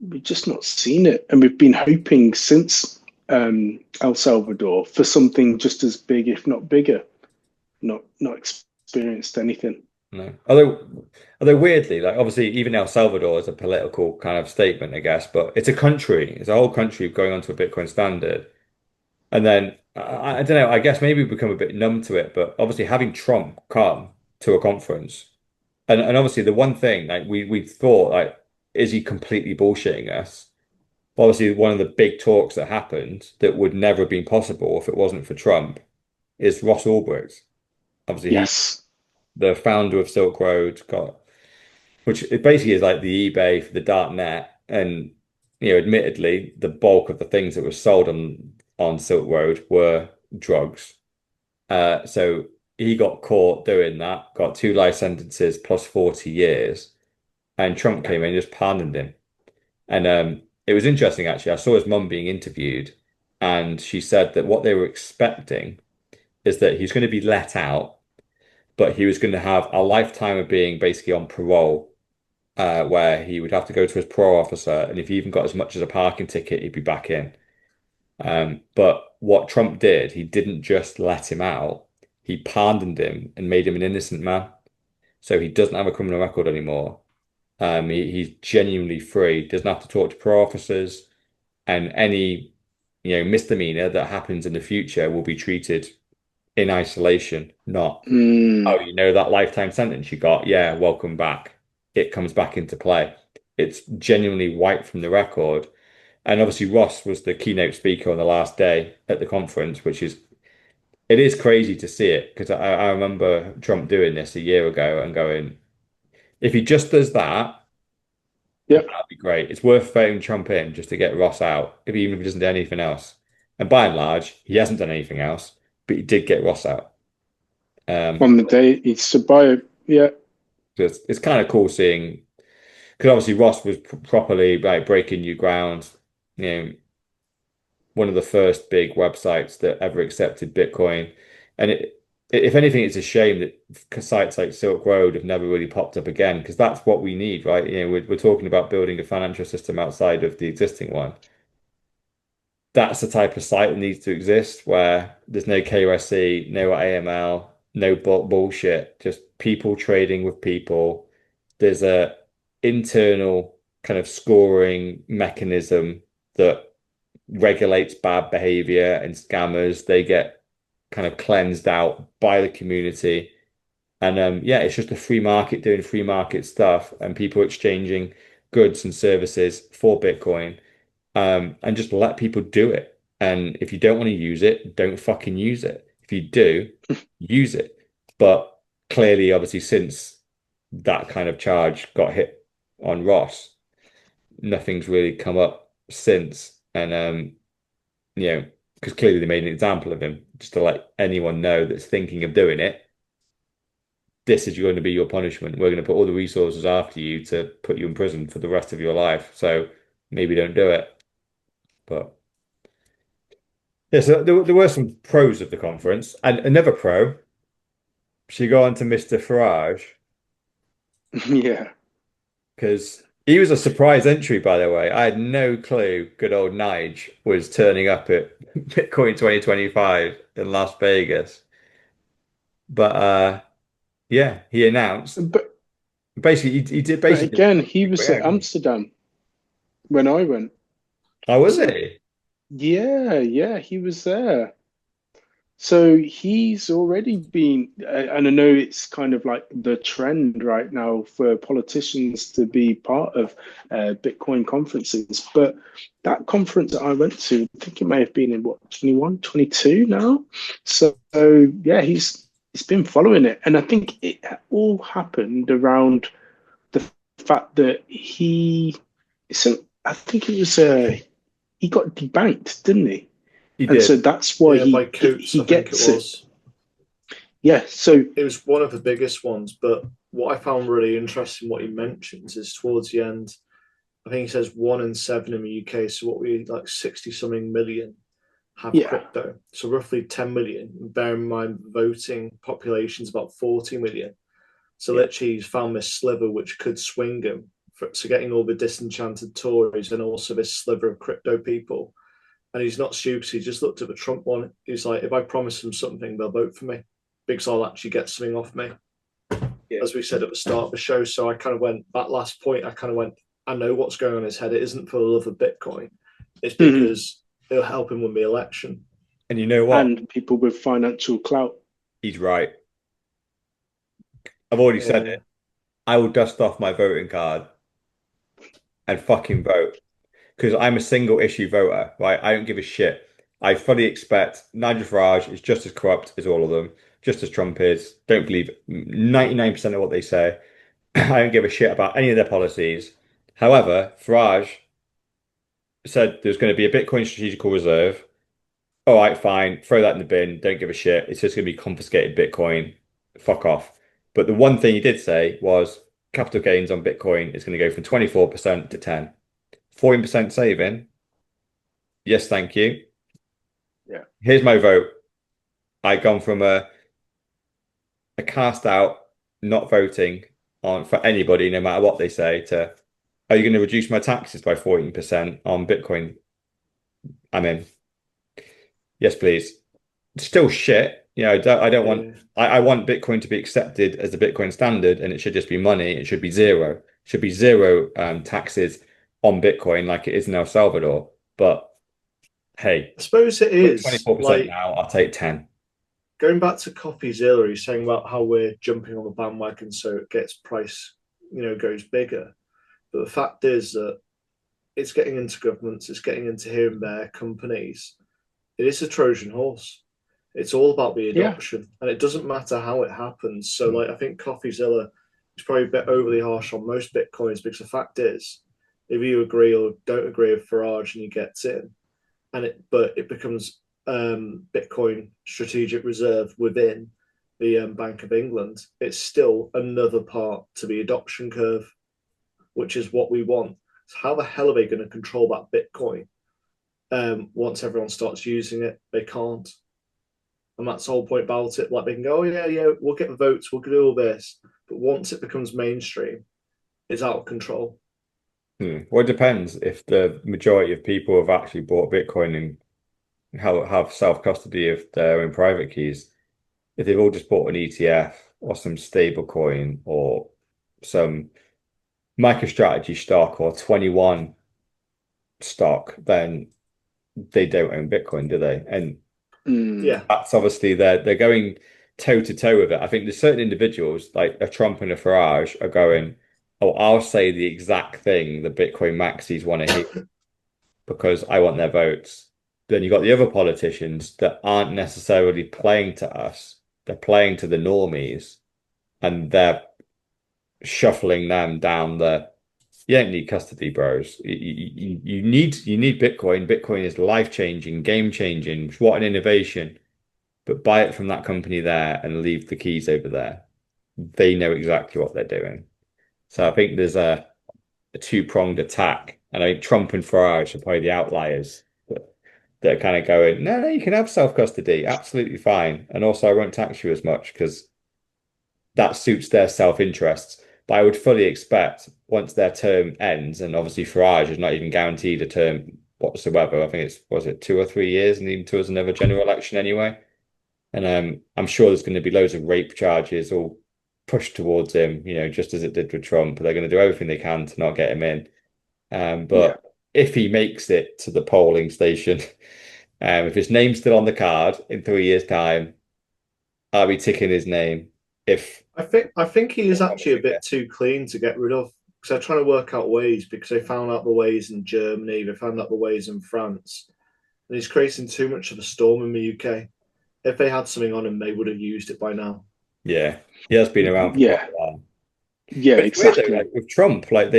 S1: We've just not seen it, and we've been hoping since El Salvador for something just as big, if not bigger. Not experienced anything.
S2: no. Although weirdly, like obviously, even El Salvador is a political kind of statement, I guess, but it's a country. It's a whole country going onto a Bitcoin standard. And then I don't know. I guess maybe we've become a bit numb to it. But obviously, having Trump come to a conference, and obviously the one thing like we thought like, is he completely bullshitting us? Well, obviously, one of the big talks that happened that would never have been possible if it wasn't for Trump is Ross Ulbricht. Obviously, he's
S1: Yes.
S2: the founder of Silk Road, got which it basically is like the eBay for the dark net. And admittedly, the bulk of the things that were sold on Silk Road were drugs. So he got caught doing that, got 2 life sentences plus 40 years, and Trump came in and just pardoned him. And it was interesting actually. I saw his mum being interviewed, and she said that what they were expecting is that he's going to be let out, but he was going to have a lifetime of being basically on parole, where he would have to go to his parole officer, and if he even got as much as a parking ticket, he'd be back in. But what Trump did, he didn't just let him out, he pardoned him and made him an innocent man. So he doesn't have a criminal record anymore. He's genuinely free, doesn't have to talk to parole officers, and any misdemeanor that happens in the future will be treated in isolation, not, oh,
S1: Mm.
S2: that lifetime sentence you got, yeah, welcome back. It comes back into play. It's genuinely wiped from the record. And obviously Ross was the keynote speaker on the last day at the conference, it is crazy to see it because I remember Trump doing this a year ago and going, if he just does that,
S1: Yep.
S2: that'd be great. It's worth voting Trump in just to get Ross out, even if he doesn't do anything else. And by and large, he hasn't done anything else, but he did get Ross out.
S1: On the day it's to buy it. Yeah.
S2: It's kind of cool seeing because obviously Ross was properly like breaking new ground. You know, one of the first big websites that ever accepted Bitcoin, and if anything, it's a shame that sites like Silk Road have never really popped up again because that's what we need, right? We're talking about building a financial system outside of the existing one. That's the type of site that needs to exist where there's no KYC, no AML, no bullshit, just people trading with people. There's a internal kind of scoring mechanism that regulates bad behavior and scammers. They get kind of cleansed out by the community. And yeah, it's just a free market doing free market stuff and people exchanging goods and services for Bitcoin, and just let people do it. And if you don't want to use it, don't fucking use it. If you do, use it. But clearly, obviously, since that kind of charge got hit on Ross, nothing's really come up since. And because clearly they made an example of him, just to let anyone know that's thinking of doing it, this is going to be your punishment. We're going to put all the resources after you to put you in prison for the rest of your life. So maybe don't do it. But yeah, so there were some pros of the conference, and another pro, she got on to Mr. Farage
S1: Yeah.
S2: because he was a surprise entry, by the way. I had no clue good old Nige was turning up at Bitcoin 2025 in Las Vegas. But yeah, he announced
S1: But
S2: basically he did
S1: but
S2: basically
S1: again, he was
S2: yeah,
S1: at Amsterdam when I went.
S2: oh, was
S1: So
S2: he?
S1: yeah, yeah, he was there. So he's already been, and I know it's kind of like the trend right now for politicians to be part of Bitcoin conferences. But that conference that I went to, I think it may have been in what, 21, 22 now. So yeah, he's been following it. And I think it all happened around the fact that so I think it was, he got debanked, didn't he?
S2: He
S1: And so
S2: did.
S1: that's why
S3: Yeah, by
S1: he
S3: Coates,
S1: he
S3: I think it
S1: gets it.
S3: was.
S1: Yeah. So
S3: It was one of the biggest ones, but what I found really interesting, what he mentions, is towards the end, I think he says 1 in 7 in the UK. So what we like 60 something million have
S1: yeah,
S3: crypto. So roughly 10 million. Bear in mind, voting population is about 40 million. So
S1: yeah,
S3: literally, he's found this sliver which could swing him. So getting all the disenchanted Tories and also this sliver of crypto people. And he's not stupid. He just looked at the Trump one. He's like, if I promise them something, they'll vote for me because I'll actually get something off me,
S2: Yeah.
S3: as we said at the start of the show. So I kind of went, that last point, I kind of went, I know what's going on in his head. It isn't for the love of Bitcoin. It's because it'll help him win the election.
S2: And you know what?
S1: and people with financial clout.
S2: He's right. I've already said it. I will dust off my voting card and fucking vote because I'm a single issue voter, right? I don't give a shit. I fully expect Nigel Farage is just as corrupt as all of them, just as Trump is. Don't believe 99% of what they say. I don't give a shit about any of their policies. However, Farage said there's going to be a Bitcoin strategical reserve. All right, fine. Throw that in the bin. Don't give a shit. It's just going to be confiscated Bitcoin. Fuck off. But the one thing he did say was capital gains on Bitcoin is going to go from 24% to 10. 14% saving. Yes, thank you.
S1: Yeah.
S2: Here's my vote. I've gone from a cast out, not voting on for anybody, no matter what they say, to are you going to reduce my taxes by 14% on Bitcoin? I'm in. Yes, please. Still shit. You know, I don't want I want Bitcoin to be accepted as the Bitcoin standard and it should just be money. It should be zero. It should be zero taxes on Bitcoin like it is in El Salvador. But hey,
S3: I suppose it is
S2: 24%
S3: like
S2: now, I'll take 10.
S3: going back to CoffeeZilla, he's saying about how we're jumping on the bandwagon so it gets price, goes bigger. But the fact is that it's getting into governments, it's getting into here and there companies. It is a Trojan horse. It's all about the
S1: Yeah.
S3: adoption, and it doesn't matter how it happens. So, like, I think CoffeeZilla is probably a bit overly harsh on most Bitcoins because the fact is, if you agree or don't agree with Farage and he gets in, but it becomes Bitcoin strategic reserve within the Bank of England, it's still another part to the adoption curve, which is what we want. So how the hell are they going to control that Bitcoin? Once everyone starts using it, they can't. And that's the whole point about it. Like they can go, oh yeah, we'll get the votes, we'll do all this. But once it becomes mainstream, it's out of control.
S2: Well, it depends if the majority of people have actually bought Bitcoin and have self-custody of their own private keys. If they've all just bought an ETF or some stablecoin or some MicroStrategy stock or 21 stock, then they don't own Bitcoin, do they? And
S3: Yeah.
S2: that's obviously they're going toe to toe with it. I think there's certain individuals like a Trump and a Farage are going, oh, I'll say the exact thing the Bitcoin maxis want to hear because I want their votes. Then you've got the other politicians that aren't necessarily playing to us. They're playing to the normies and they're shuffling them down the you don't need custody, bros. You need Bitcoin. Bitcoin is life-changing, game-changing. What an innovation. But buy it from that company there and leave the keys over there. They know exactly what they're doing. So I think there's a two-pronged attack. And I think Trump and Farage are probably the outliers that are kind of going, no, you can have self-custody. Absolutely fine. And also I won't tax you as much because that suits their self-interests. But I would fully expect once their term ends, and obviously Farage is not even guaranteed a term whatsoever. I think was it 2 or 3 years, and even towards another general election anyway. And I'm sure there's going to be loads of rape charges all pushed towards him, just as it did with Trump. They're going to do everything they can to not get him in. But if he makes it to the polling station, if his name's still on the card in 3 years' time, I'll be ticking his name.
S3: I think he is actually a bit too clean to get rid of because they're trying to work out ways because they found out the ways in Germany, they found out the ways in France, and he's creating too much of a storm in the UK. If they had something on him, they would have used it by now.
S2: Yeah, he has been around for quite a while.
S1: Yeah,
S2: But it's weird
S1: exactly.
S2: though, like with Trump, like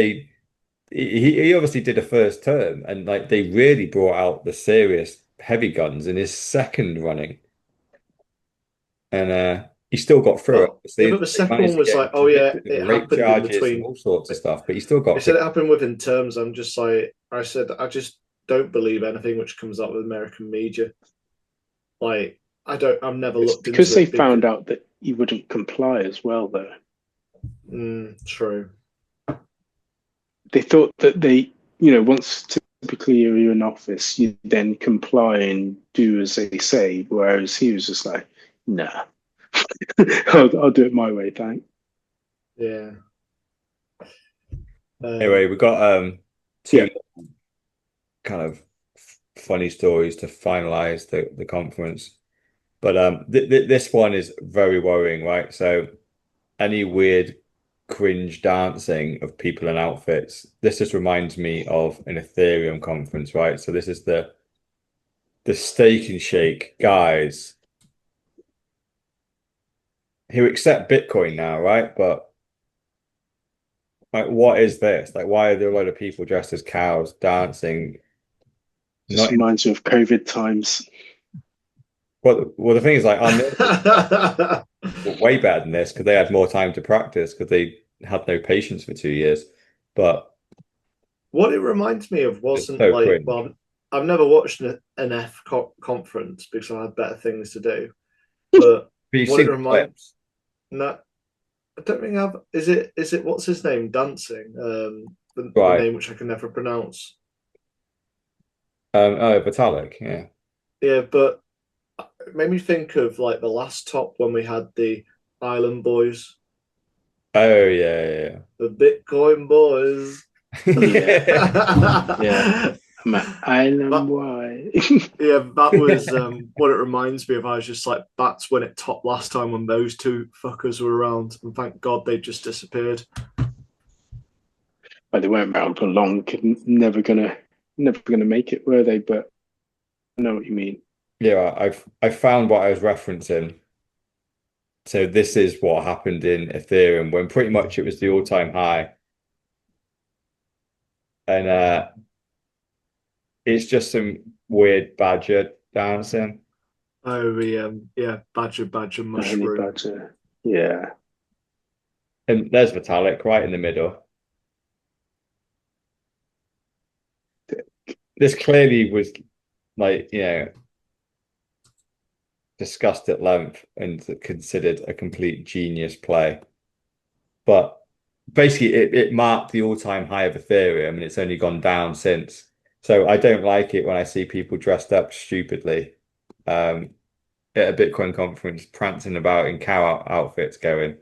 S2: he obviously did a first term, and like they really brought out the serious heavy guns in his second running. And he still got through it.
S3: Yeah, but the second one was like, oh yeah, it
S2: rape
S3: happened in
S2: charges
S3: between.
S2: and all sorts of stuff, but he still got
S3: They said it happened within terms. I'm just like, I said, I just don't believe anything which comes out with American media. Like, I've never looked
S1: because
S3: into
S1: they
S3: it
S1: found out that he wouldn't comply as well, though.
S3: True.
S1: They thought that once typically you're in office, you then comply and do as they say, whereas he was just like, nah, I'll do it my way, thanks.
S3: Yeah.
S2: Anyway, we got two kind of funny stories to finalize the conference. But this one is very worrying, right? So any weird cringe dancing of people in outfits, this just reminds me of an Ethereum conference, right? So this is the Steak and Shake guys who accept Bitcoin now, right? But like, what is this? Like, why are there a lot of people dressed as cows dancing?
S1: Just reminds me of COVID times.
S2: Well, the thing is, like, on way better than this because they had more time to practice because they had no patience for 2 years. But
S3: what it reminds me of wasn't
S2: so
S3: like,
S2: cringe.
S3: well, I've never watched an F conference because I had better things to do. But
S2: what it reminds,
S3: no, I don't think I've. Is it what's his name dancing? The name which I can never pronounce.
S2: Oh, Vitalik, yeah.
S3: Yeah, but it made me think of like the last top when we had the Island Boys.
S2: Oh yeah.
S3: The Bitcoin Boys.
S1: Yeah. Island Boy.
S3: Yeah, that was what it reminds me of. I was just like, that's when it topped last time when those two fuckers were around, and thank God they just disappeared.
S1: Well, they weren't around for long. Never gonna make it, were they? But I know what you mean.
S2: Yeah, I found what I was referencing. So this is what happened in Ethereum when pretty much it was the all-time high. And it's just some weird badger dancing.
S3: Oh, yeah, badger, mushroom.
S1: Badger. Yeah.
S2: And there's Vitalik right in the middle. This clearly was like, discussed at length and considered a complete genius play. But basically it marked the all-time high of Ethereum and it's only gone down since. So I don't like it when I see people dressed up stupidly at a Bitcoin conference, prancing about in cow outfits going,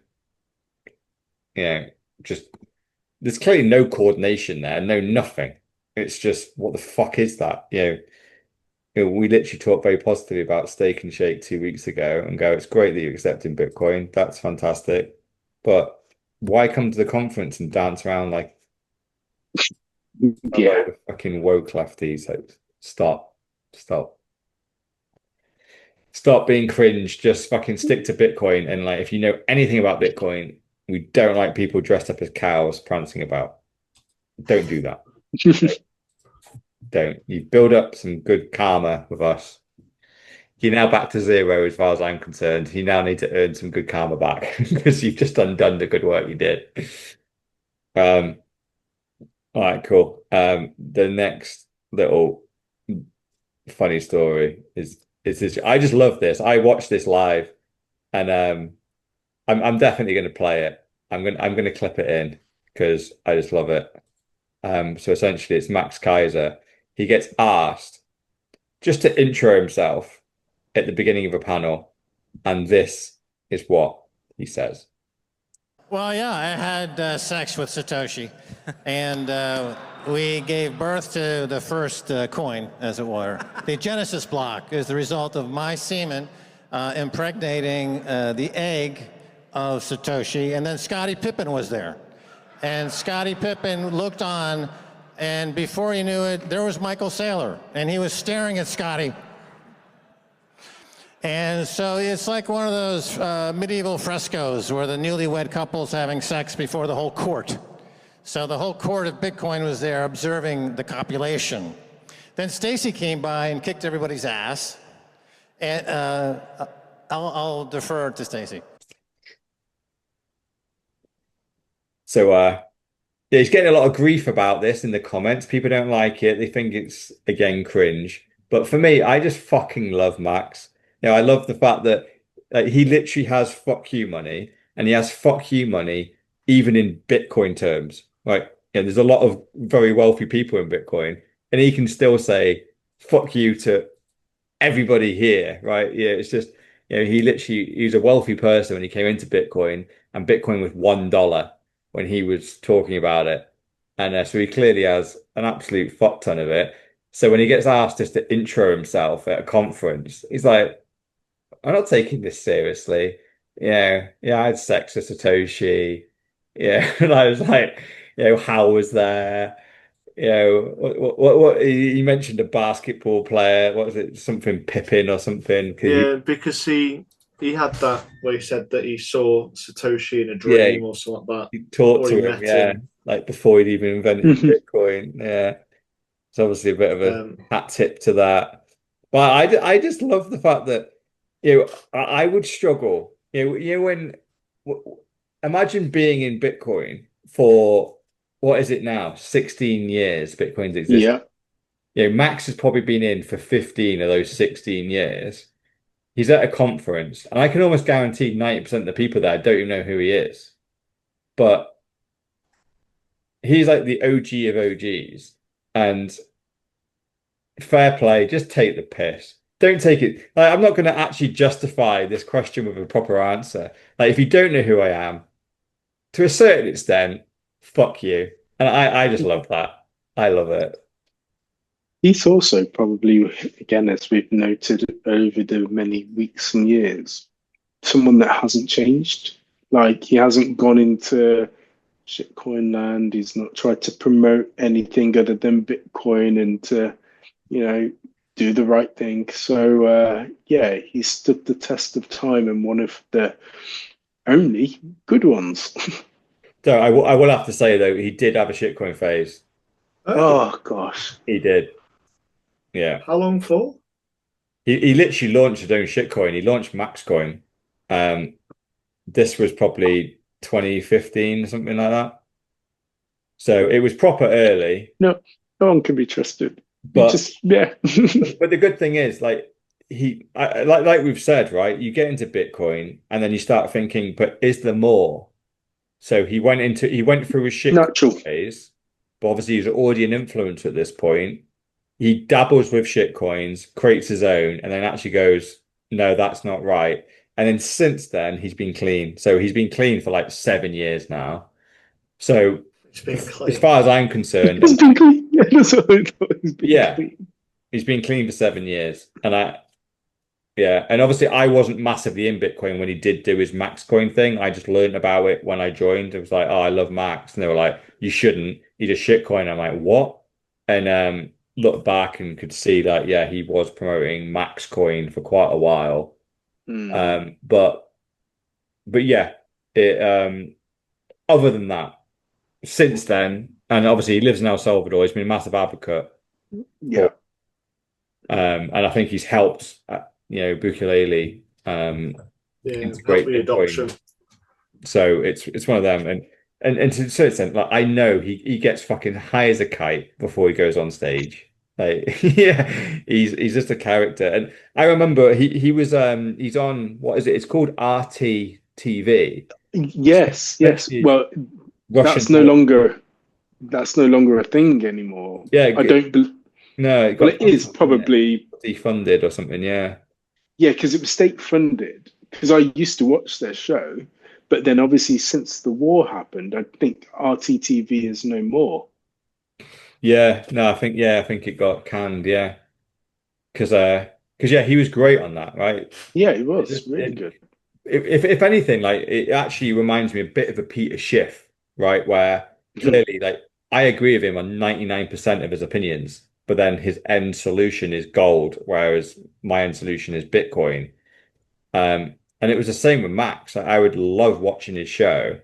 S2: just there's clearly no coordination there, no nothing. It's just, what the fuck is that? We literally talked very positively about Steak and Shake 2 weeks ago and go, it's great that you're accepting Bitcoin. That's fantastic. But why come to the conference and dance around like fucking woke lefties? Like, stop being cringe. Just fucking stick to Bitcoin. And like, if you know anything about Bitcoin, we don't like people dressed up as cows prancing about. Don't do that. Don't. You build up some good karma with us. You're now back to zero as far as I'm concerned. You now need to earn some good karma back because you've just undone the good work you did. All right, cool. The next little funny story is this. I just love this. I watched this live, and I'm definitely going to play it. I'm going to clip it in because I just love it. So essentially, it's Max Kaiser. He gets asked just to intro himself at the beginning of a panel, and this is what he says.
S4: Well, yeah, I had sex with Satoshi, and we gave birth to the first coin, as it were. The Genesis block is the result of my semen impregnating the egg of Satoshi, and then Scottie Pippen was there. And Scottie Pippen looked on, and before he knew it, there was Michael Saylor, and he was staring at Scottie. And so it's like one of those medieval frescoes where the newlywed couple's having sex before the whole court. So the whole court of Bitcoin was there observing the copulation. Then Stacy came by and kicked everybody's ass. And I'll defer to Stacy.
S2: So yeah, he's getting a lot of grief about this in the comments. People don't like it. They think it's again cringe. But for me, I just fucking love Max. I love the fact that he literally has fuck you money, and he has fuck you money even in Bitcoin terms. Like, there's a lot of very wealthy people in Bitcoin, and he can still say fuck you to everybody here, right? Yeah, it's just, he was a wealthy person when he came into Bitcoin, and Bitcoin was $1 when he was talking about it. And so he clearly has an absolute fuck ton of it. So when he gets asked just to intro himself at a conference, he's like, I'm not taking this seriously. Yeah, I had sex with Satoshi. Yeah, and I was like, Hal was there. What you mentioned a basketball player. What was it? Something Pippin or something?
S3: Yeah, because he had that where he said that he saw Satoshi in a
S2: Yeah,
S3: dream or something like that,
S2: he talked
S3: or
S2: to
S3: he
S2: him.
S3: met
S2: Yeah,
S3: him.
S2: like before he'd even invented Bitcoin. Yeah, it's obviously a bit of a
S3: Um,
S2: hat tip to that. But I just love the fact that I would struggle. When imagine being in Bitcoin for what is it now? 16 years Bitcoin's existed.
S1: Yeah.
S2: Max has probably been in for 15 of those 16 years. He's at a conference, and I can almost guarantee 90% of the people there don't even know who he is. But he's like the OG of OGs. And fair play, just take the piss. Don't take it. Like, I'm not going to actually justify this question with a proper answer. Like, if you don't know who I am, to a certain extent, fuck you. And I just love that. I love it.
S1: He's also probably, again, as we've noted over the many weeks and years, someone that hasn't changed. Like, he hasn't gone into shitcoin land. He's not tried to promote anything other than Bitcoin and to, do the right thing. So, yeah, he stood the test of time and one of the only good ones.
S2: So I will have to say, though, he did have a shitcoin phase.
S3: oh,
S1: Oh, gosh.
S2: He did. Yeah.
S3: how long for?
S2: He literally launched his own shitcoin. He launched Maxcoin. Um, this was probably 2015, something like that. So it was proper early,
S1: No, no one can be trusted. You
S2: but
S1: just, yeah.
S2: but the good thing is, like like we've said, right? You get into Bitcoin and then you start thinking, but is there more? So he went through his
S1: Natural.
S2: shitcoin phase, but obviously he's already an influencer at this point. He dabbles with shitcoins, creates his own, and then actually goes, no, that's not right. And then since then, he's been clean. So he's been clean for like 7 years now. So
S3: It's been
S2: as
S3: clean.
S2: far as I'm concerned,
S1: He's been clean. Yeah, that's what I thought. He's been
S2: yeah,
S1: clean.
S2: he's been clean for 7 years. Yeah, and obviously I wasn't massively in Bitcoin when he did do his Max coin thing. I just learned about it when I joined. It was like, oh, I love Max. And they were like, you shouldn't. He's a shit coin. I'm like, what? And looked back and could see that, yeah, he was promoting Max coin for quite a while.
S1: Mm,
S2: But yeah, it other than that, since then, and obviously he lives in El Salvador, he's been a massive advocate
S1: yeah.
S2: for and I think he's helped Bukulele
S3: Yeah, help
S2: integrate
S3: the
S2: Bitcoin.
S3: adoption.
S2: So it's one of them, and to a certain extent, like I know he gets fucking high as a kite before he goes on stage. Like yeah, he's just a character. And I remember he's on, what is it? It's called RTTV.
S1: Yes, yes.
S2: Essentially, it's
S1: Well,
S2: Russian
S1: that's no
S2: television.
S1: longer that's no longer a thing anymore.
S2: Yeah,
S1: I don't.
S2: no, it
S1: Well,
S2: got
S1: it is
S2: cancelled, didn't it?
S1: probably
S2: Defunded or something. Yeah.
S1: yeah, because it was state funded. Because I used to watch their show, but then obviously since the war happened, I think RTTV is no more.
S2: Yeah, no, I think it got canned, yeah. Because yeah, he was great on that, right?
S1: Yeah, it
S2: It
S1: was
S2: just
S1: really good.
S2: if anything, like it actually reminds me a bit of a Peter Schiff, right? Where clearly, like I agree with him on 99% of his opinions, but then his end solution is gold, whereas my end solution is Bitcoin. And it was the same with Max. I would love watching his show.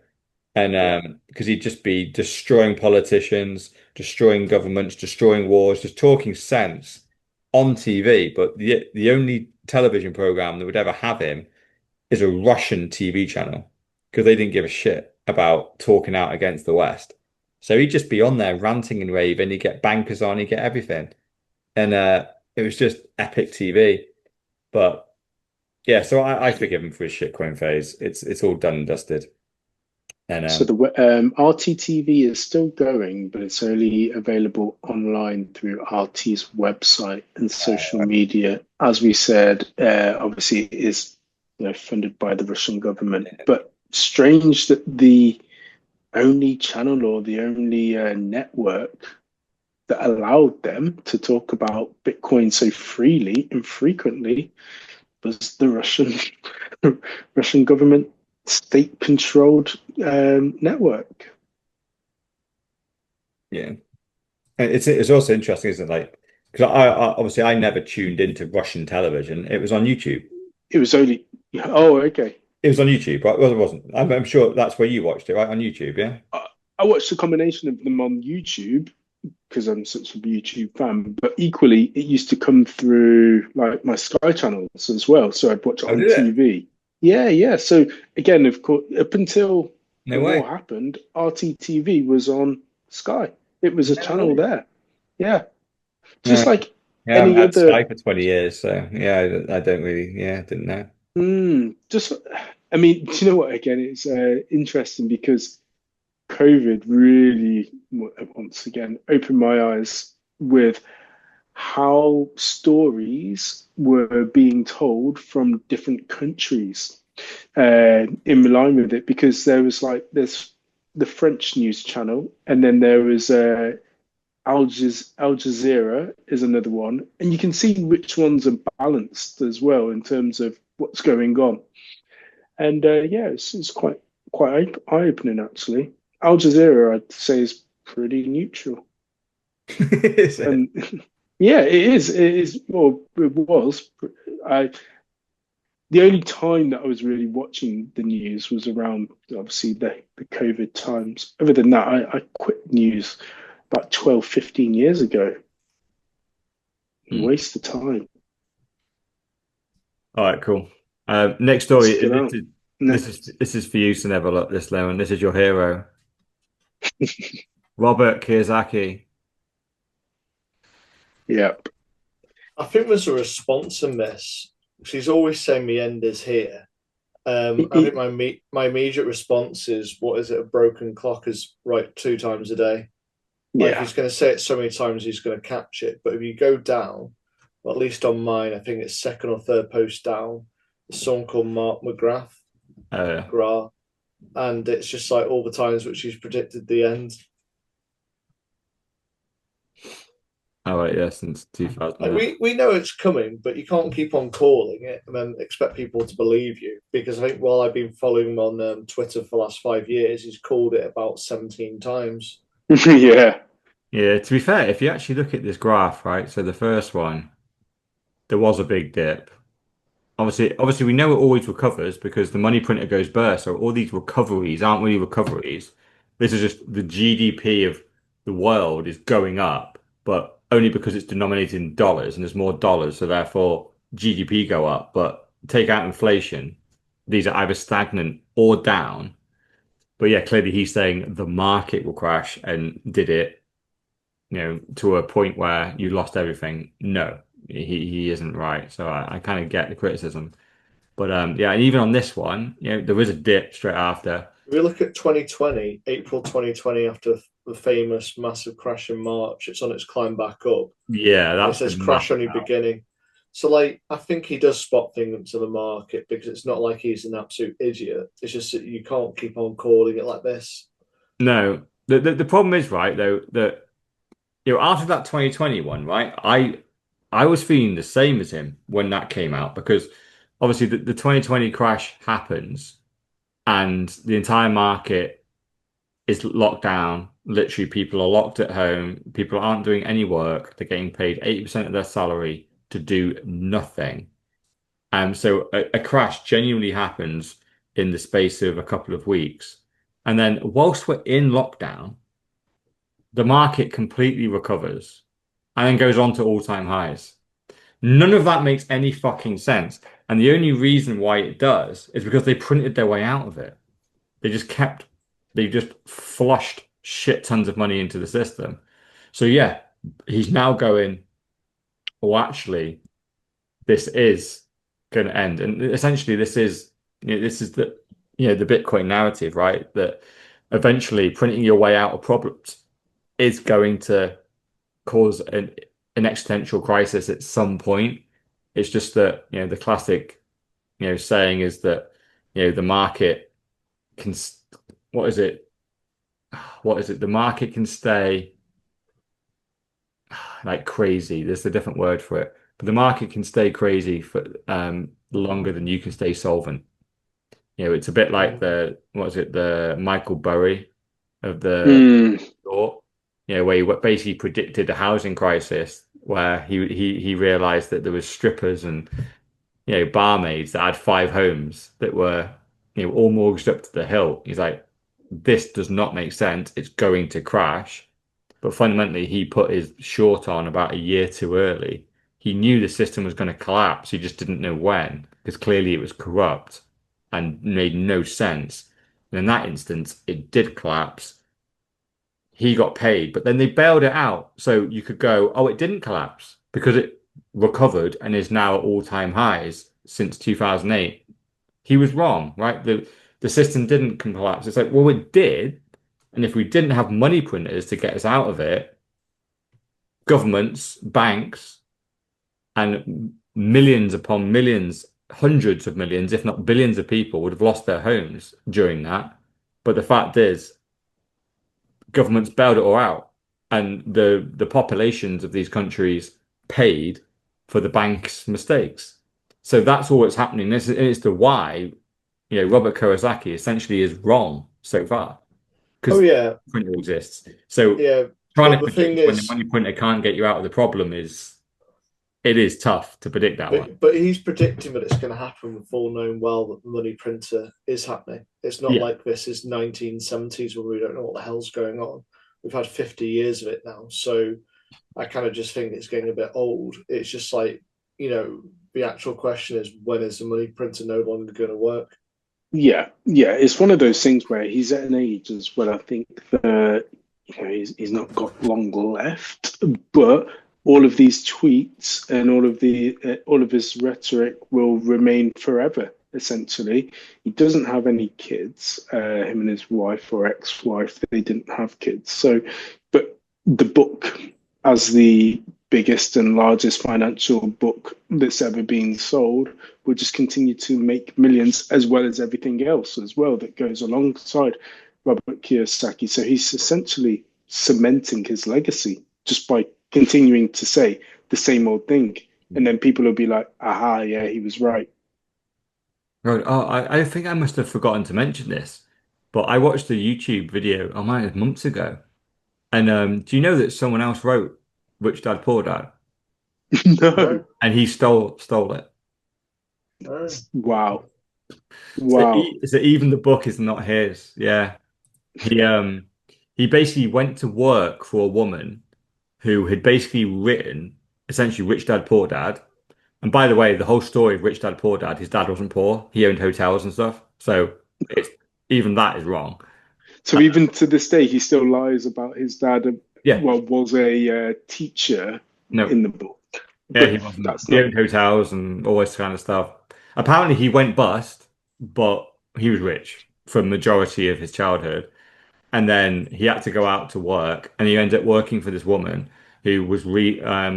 S2: And
S1: Yeah.
S2: because he'd just be destroying politicians, destroying governments, destroying wars, just talking sense on TV. But the only television program that would ever have him is a Russian TV channel because they didn't give a shit. about talking out against the West. So he'd just be on there ranting and raving. He'd get bankers on, he'd get everything. And it was just epic TV. But yeah, so I forgive him for his shitcoin phase. It's all done and dusted. And
S1: So the RTTV is still going, but it's only available online through RT's website and social media. As we said, obviously it is funded by the Russian government. But strange that the only channel or the only network that allowed them to talk about Bitcoin so freely and frequently was the Russian government state-controlled network.
S2: yeah, it's also interesting, isn't it? Like, because I obviously I never tuned into Russian television. It was on YouTube.
S1: It was only okay.
S2: It was on YouTube, right? Well, it wasn't. I'm sure that's where you watched it, right? On YouTube, yeah.
S1: I watched a combination of them on YouTube because I'm such a YouTube fan, but equally it used to come through like my Sky channels as well. So I'd watch it on TV. Yeah. So again, of course, up until the war happened, RTTV was on Sky. It was a channel there. Yeah. Just like any
S2: I've had
S1: other
S2: Sky for 20 years, so yeah, I don't really, didn't know.
S1: I mean, do you know what? Again, it's interesting because COVID really, once again, opened my eyes with how stories were being told from different countries in line with it, because there's the French news channel, and then there was Al Jazeera is another one, and you can see which ones are balanced as well in terms of what's going on. And it's quite eye-opening actually. Al Jazeera, I'd say, is pretty neutral.
S2: Is it?
S1: And yeah, it is. It is. Well, it was. The only time that I was really watching the news was around obviously the COVID times. Other than that, I quit news about 12, 15 years ago. Waste of time.
S2: All right, cool. Next story. This is for you to never look this low, and this is your hero, Robert Kiyosaki.
S1: Yep.
S3: I think there's a response in this. She's always saying the end is here. I think my immediate response is, what is it? A broken clock is right 2 times a day. Like, he's going to say it so many times he's going to catch it. But if you go down, well, at least on mine, I think it's second or third post down, there's someone called Mark McGrath. And it's just like all the times which he's predicted the end.
S2: Oh, right, yeah, since 2000.
S3: We know it's coming, but you can't keep on calling it and then expect people to believe you. Because I think while I've been following him on Twitter for the last 5 years, he's called it about 17 times.
S1: Yeah.
S2: Yeah, to be fair, if you actually look at this graph, right? So the first one, there was a big dip. Obviously, we know it always recovers because the money printer goes burst. So all these recoveries aren't really recoveries. This is just the GDP of the world is going up, but only because it's denominated in dollars and there's more dollars. So therefore, GDP go up. But take out inflation, these are either stagnant or down. But yeah, clearly he's saying the market will crash and did it, to a point where you lost everything. No, he isn't right. So I kind of get the criticism. But yeah, and even on this one, there was a dip straight after.
S3: If we look at 2020, April 2020, after the famous massive crash in March, it's on its climb back up.
S2: Yeah,
S3: it says crash only beginning. So, I think he does spot things in the market because it's not like he's an absolute idiot. It's just that you can't keep on calling it like this.
S2: No, the problem is, right, though, that after that 2021, right, I was feeling the same as him when that came out, because obviously the 2020 crash happens and the entire market is locked down. Literally, people are locked at home. People aren't doing any work. They're getting paid 80% of their salary to do nothing. So a crash genuinely happens in the space of a couple of weeks. And then whilst we're in lockdown, the market completely recovers and then goes on to all-time highs. None of that makes any fucking sense. And the only reason why it does is because they printed their way out of it. They just kept They've just flushed shit tons of money into the system. So yeah, he's now going, oh, actually, this is going to end. And essentially, this is the the Bitcoin narrative, right? That eventually printing your way out of problems is going to cause an existential crisis at some point. It's just that the classic saying is that the market can what is it? What is it? The market can stay like crazy. There's a different word for it, but the market can stay crazy for longer than you can stay solvent. It's a bit like the Michael Burry of the
S1: Mm.
S2: thought, where he basically predicted a housing crisis where he realized that there was strippers and barmaids that had 5 homes that were all mortgaged up to the hilt. He's like, this does not make sense. It's going to crash. But fundamentally, he put his short on about a year too early. He knew the system was going to collapse. He just didn't know when, because clearly it was corrupt and made no sense. And in that instance, it did collapse. He got paid, but then they bailed it out. So you could go, oh, it didn't collapse because it recovered and is now at all-time highs since 2008. He was wrong, right? The system didn't collapse. It's like, well, it did. And if we didn't have money printers to get us out of it, governments, banks, and millions upon millions, hundreds of millions, if not billions of people would have lost their homes during that. But the fact is, governments bailed it all out, and the populations of these countries paid for the bank's mistakes. So that's all that's happening. This is the why, Robert Kiyosaki essentially is wrong so far because printer exists. So trying to predict when the money printer can't get you out of the problem it is tough to predict that one.
S3: But he's predicting that it's going to happen full knowing well that the money printer is happening. It's not like this is 1970s where we don't know what the hell's going on. We've had 50 years of it now. So I kind of just think it's getting a bit old. It's just like, the actual question is, when is the money printer no longer going to work?
S1: Yeah. It's one of those things where he's at an age as well. I think that he's not got long left, but all of these tweets and all of his rhetoric will remain forever. Essentially, he doesn't have any kids. Him and his wife or ex-wife, they didn't have kids. So, but the book, as the biggest and largest financial book that's ever been sold, will just continue to make millions, as well as everything else as well that goes alongside Robert Kiyosaki. So he's essentially cementing his legacy just by continuing to say the same old thing. And then people will be like, aha, yeah, he was right.
S2: Right. Oh, I think I must have forgotten to mention this, but I watched a YouTube video, oh man, months ago. And do you know that someone else wrote Rich Dad Poor Dad?
S1: No.
S2: And he stole it.
S1: Wow.
S2: So even the book is not his. Yeah. He basically went to work for a woman who had basically written essentially Rich Dad Poor Dad. And by the way, the whole story of Rich Dad Poor Dad, his dad wasn't poor. He owned hotels and stuff. So even that is wrong.
S1: So even to this day, he still lies about his dad.
S2: Yeah.
S1: Well, was a teacher in the book.
S2: Yeah, he wasn't. He owned hotels and all this kind of stuff. Apparently, he went bust, but he was rich for the majority of his childhood. And then he had to go out to work, and he ended up working for this woman who was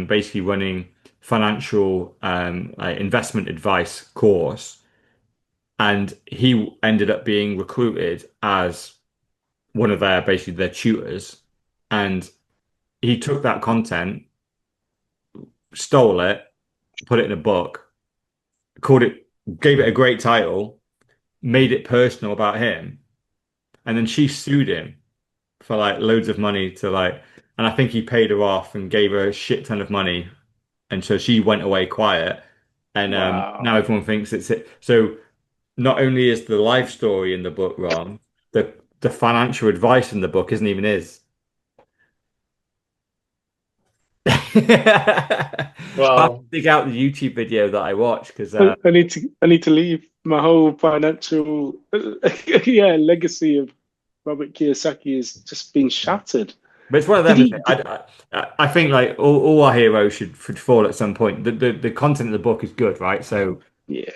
S2: basically running financial investment advice course. And he ended up being recruited as one of their tutors. And he took that content, stole it, put it in a book, gave it a great title, made it personal about him. And then she sued him for like loads of money and I think he paid her off and gave her a shit ton of money. And so she went away quiet. And now everyone thinks it's it. So not only is the life story in the book wrong, the financial advice in the book isn't even his.
S3: Well,
S2: I'll dig out the YouTube video that I watched because
S1: I need to leave my whole financial legacy of Robert Kiyosaki has just been shattered.
S2: But it's one of
S1: Did
S2: them.
S1: he?
S2: Isn't it? I think like all our heroes should fall at some point. The content of the book is good, right? So
S1: Yeah,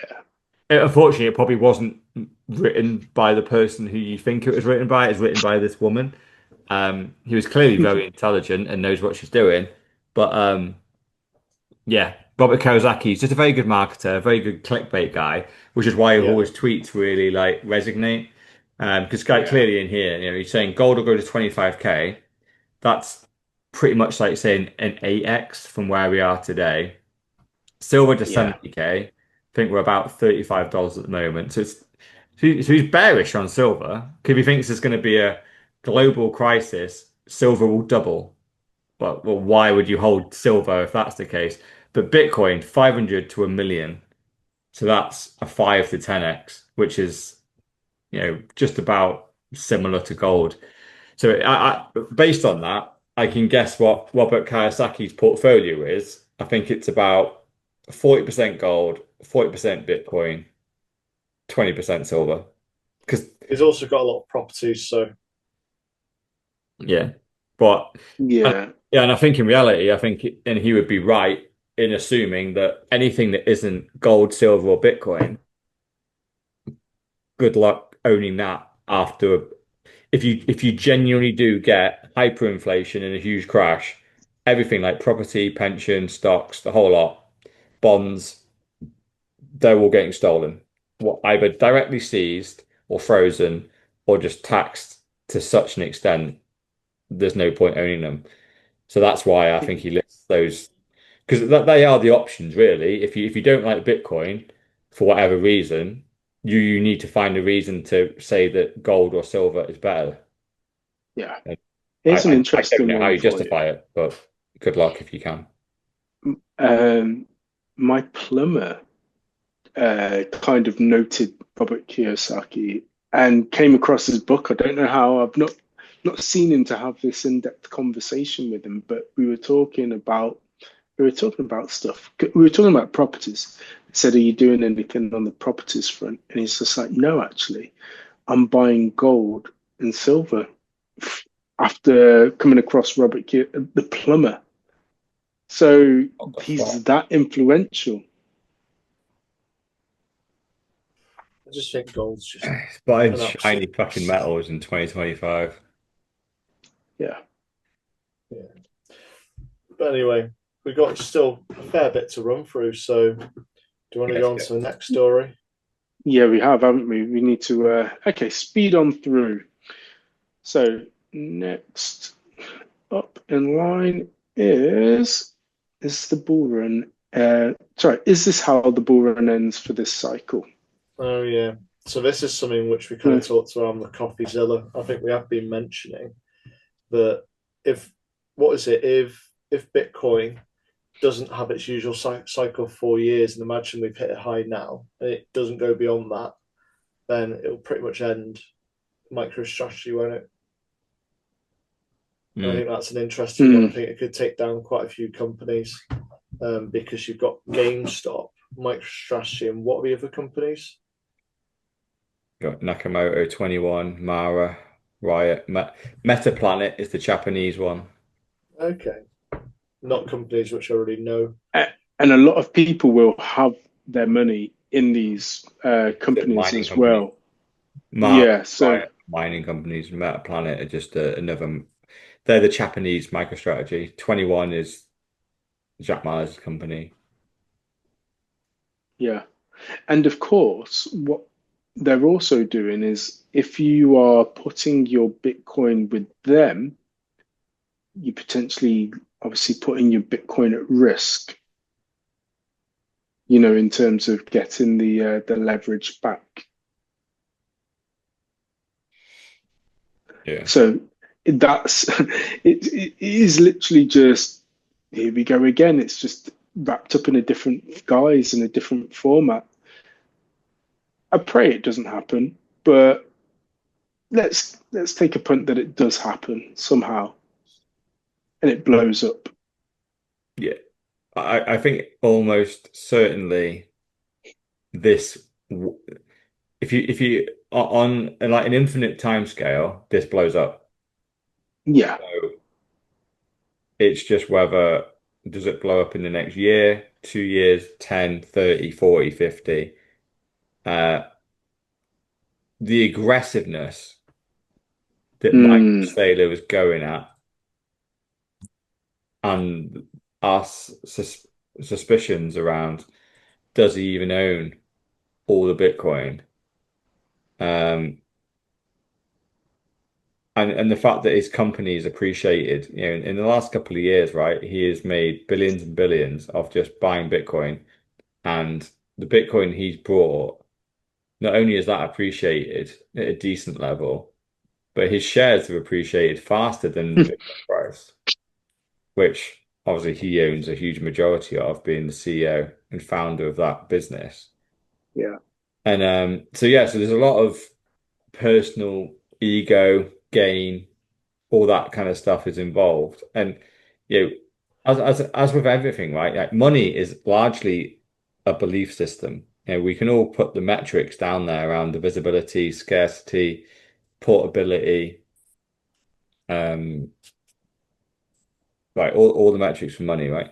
S2: unfortunately, it probably wasn't written by the person who you think it was written by. It's written by this woman. He was clearly very intelligent and knows what she's doing. But yeah, Robert Kiyosaki is just a very good marketer, a very good clickbait guy, which is why
S3: Yeah.
S2: all his tweets really like resonate. Because
S1: yeah,
S2: clearly in here, he's saying gold will go to 25K. That's pretty much like saying an 8x from where we are today. Silver to
S1: yeah,
S2: 70K. I think we're about $35 at the moment. So he's bearish on silver because he thinks there's going to be a global crisis. Silver will double. Well, why would you hold silver if that's the case? But Bitcoin, 500 to a million. So that's a 5 to 10x, which is, just about similar to gold. So based on that, I can guess what Robert Kiyosaki's portfolio is. I think it's about 40% gold, 40% Bitcoin, 20% silver. Because
S3: He's also got a lot of properties, so
S2: yeah, but
S1: yeah,
S2: yeah, and I think in reality, and he would be right in assuming that anything that isn't gold, silver, or Bitcoin, good luck owning that after if you genuinely do get hyperinflation and a huge crash, everything like property, pension, stocks, the whole lot, bonds, they're all getting stolen. What either directly seized or frozen or just taxed to such an extent, there's no point owning them. So that's why I think he lists those because they are the options really. If you don't like Bitcoin for whatever reason, you need to find a reason to say that gold or silver is better.
S1: yeah.
S2: And
S1: Here's an
S2: I don't
S1: interesting
S2: know how
S1: one
S2: you
S1: for you.
S2: justify it, but good luck if you can.
S1: My plumber kind of noted Robert Kiyosaki and came across his book. I don't know how. I've not seen him to have this in-depth conversation with him, but we were talking about stuff. We were talking about properties. I said, "Are you doing anything on the properties front?" And he's just like, "No, actually, I'm buying gold and silver." After coming across the plumber, so
S2: What the fuck?
S1: he's that influential.
S3: I just think gold's just
S2: It's buying
S3: an
S2: shiny
S3: absolute
S2: fucking
S3: must.
S2: metals in 2025.
S1: Yeah.
S3: Yeah. But anyway, we've got still a fair bit to run through. So, do you want to
S2: Yes,
S3: go on
S2: yeah.
S3: to the next story?
S1: Yeah, we have, haven't we? We need to, okay, speed on through. So next up in line is the bull run. Sorry, is this how the bull run ends for this cycle?
S3: Oh yeah. So this is something which we kind
S1: Uh,
S3: of talked about on the CoffeeZilla. I think we have been mentioning that if what is it if Bitcoin doesn't have its usual cycle of 4 years, and imagine we've hit a high now, and it doesn't go beyond that, then it'll pretty much end MicroStrategy, won't it? I
S2: Mm.
S3: think that's an interesting one. I
S1: hmm,
S3: think it could take down quite a few companies because you've got GameStop, MicroStrategy, and what are the other companies?
S2: Got Nakamoto 21, Mara, Riot, Metaplanet is the Japanese one.
S3: Okay, not companies which I already know.
S1: and a lot of people will have their money in these
S2: The
S1: companies
S2: mining
S1: as
S2: company.
S1: well.
S2: Mara,
S1: Yeah, so
S2: Riot, mining companies, Metaplanet are just another. They're the Japanese MicroStrategy. 21 is Jack Ma's company.
S1: yeah. And of course, what they're also doing is if you are putting your Bitcoin with them, you potentially obviously putting your Bitcoin at risk, in terms of getting the leverage back.
S2: Yeah.
S1: So that's it is literally just here we go again. It's just wrapped up in a different guise in a different format. I pray it doesn't happen, but let's take a punt that it does happen somehow and it blows up.
S2: Yeah. I think almost certainly this if you on like an infinite time scale, this blows up.
S1: Yeah.
S2: So it's just whether does it blow up in the next year, 2 years, 10, 30, 40, 50. Uh, the aggressiveness that Michael
S1: Mm,
S2: Saylor was going at and our suspicions around does he even own all the Bitcoin? Um, and the fact that his company is appreciated, in the last couple of years, right, he has made billions and billions of just buying Bitcoin, and the Bitcoin he's brought, not only is that appreciated at a decent level, but his shares have appreciated faster than Bitcoin price, which obviously he owns a huge majority of, being the CEO and founder of that business.
S1: yeah.
S2: And so yeah, so there's a lot of personal ego gain, all that kind of stuff is involved. And you know, as with everything, right? Like money is largely a belief system. We can all put the metrics down there around the visibility, scarcity, portability, um, right, all the metrics for money, right?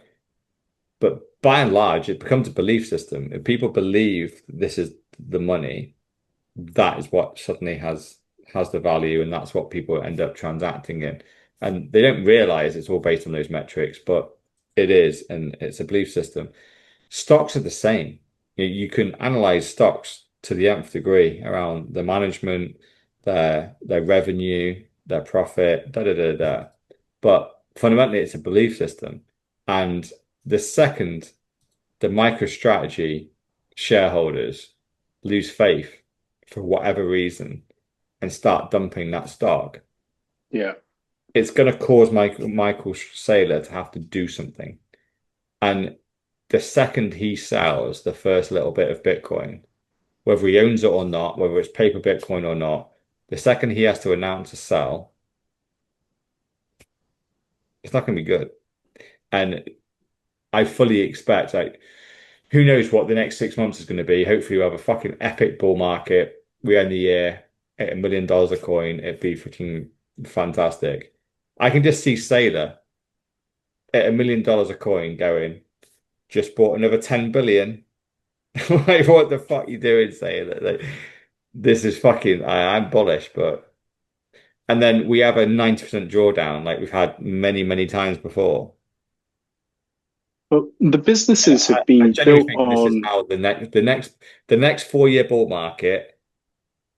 S2: But by and large, it becomes a belief system. If people believe this is the money, that is what suddenly has the value, and that's what people end up transacting in. And they don't realize it's all based on those metrics, but it is, and it's a belief system. Stocks are the same. You can analyze stocks to the nth degree around the management, their revenue, their profit, da da da da. But fundamentally, it's a belief system. And the second the MicroStrategy shareholders lose faith for whatever reason and start dumping that stock,
S1: Yeah.
S2: it's going to cause Michael Saylor to have to do something. And the second he sells the first little bit of Bitcoin, whether he owns it or not, whether it's paper Bitcoin or not, the second he has to announce a sell, it's not going to be good. And I fully expect, like, who knows what the next 6 months is going to be. Hopefully, we'll have a fucking epic bull market. We end the year at $1 million a coin. It'd be freaking fantastic. I can just see Saylor at $1 million a coin going, just bought another 10 billion. Like, what the fuck you doing, Saylor? Like, this is fucking, I'm bullish, but. And then we have a 90% drawdown like we've had many, many times before.
S1: But the businesses
S2: I,
S1: have
S2: I
S1: been
S2: genuinely
S1: built
S2: think this is
S1: on,
S2: how the next 4 year bull market,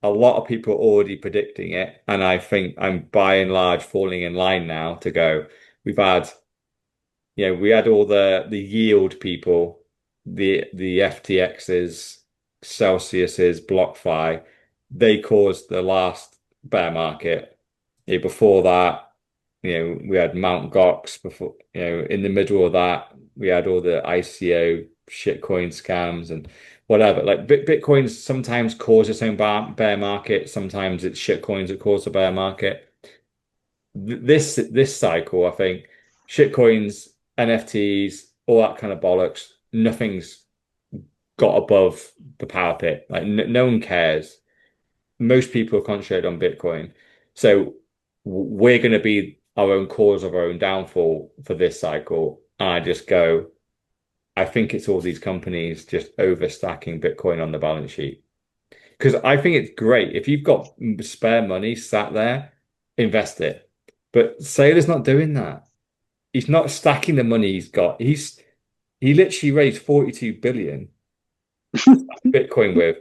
S2: a lot of people are already predicting it, and I think I'm by and large falling in line now to go. We've had, we had all the yield people, the FTXs, Celsius's, BlockFi, they caused the last bear market. Before that, we had Mount Gox. Before, in the middle of that, we had all the ICO shitcoin scams and whatever. Like Bitcoin sometimes cause its own bear market, sometimes it's shitcoins that cause a bear market. This cycle, I think, shitcoins, NFTs, all that kind of bollocks, nothing's got above the parapet. Like no one cares. Most people are concentrated on Bitcoin. So we're going to be our own cause of our own downfall for this cycle. And I just go, I think it's all these companies just overstacking Bitcoin on the balance sheet. Because I think it's great. If you've got spare money sat there, invest it. But Saylor's not doing that. He's not stacking the money he's got. He literally raised 42 billion Bitcoin with,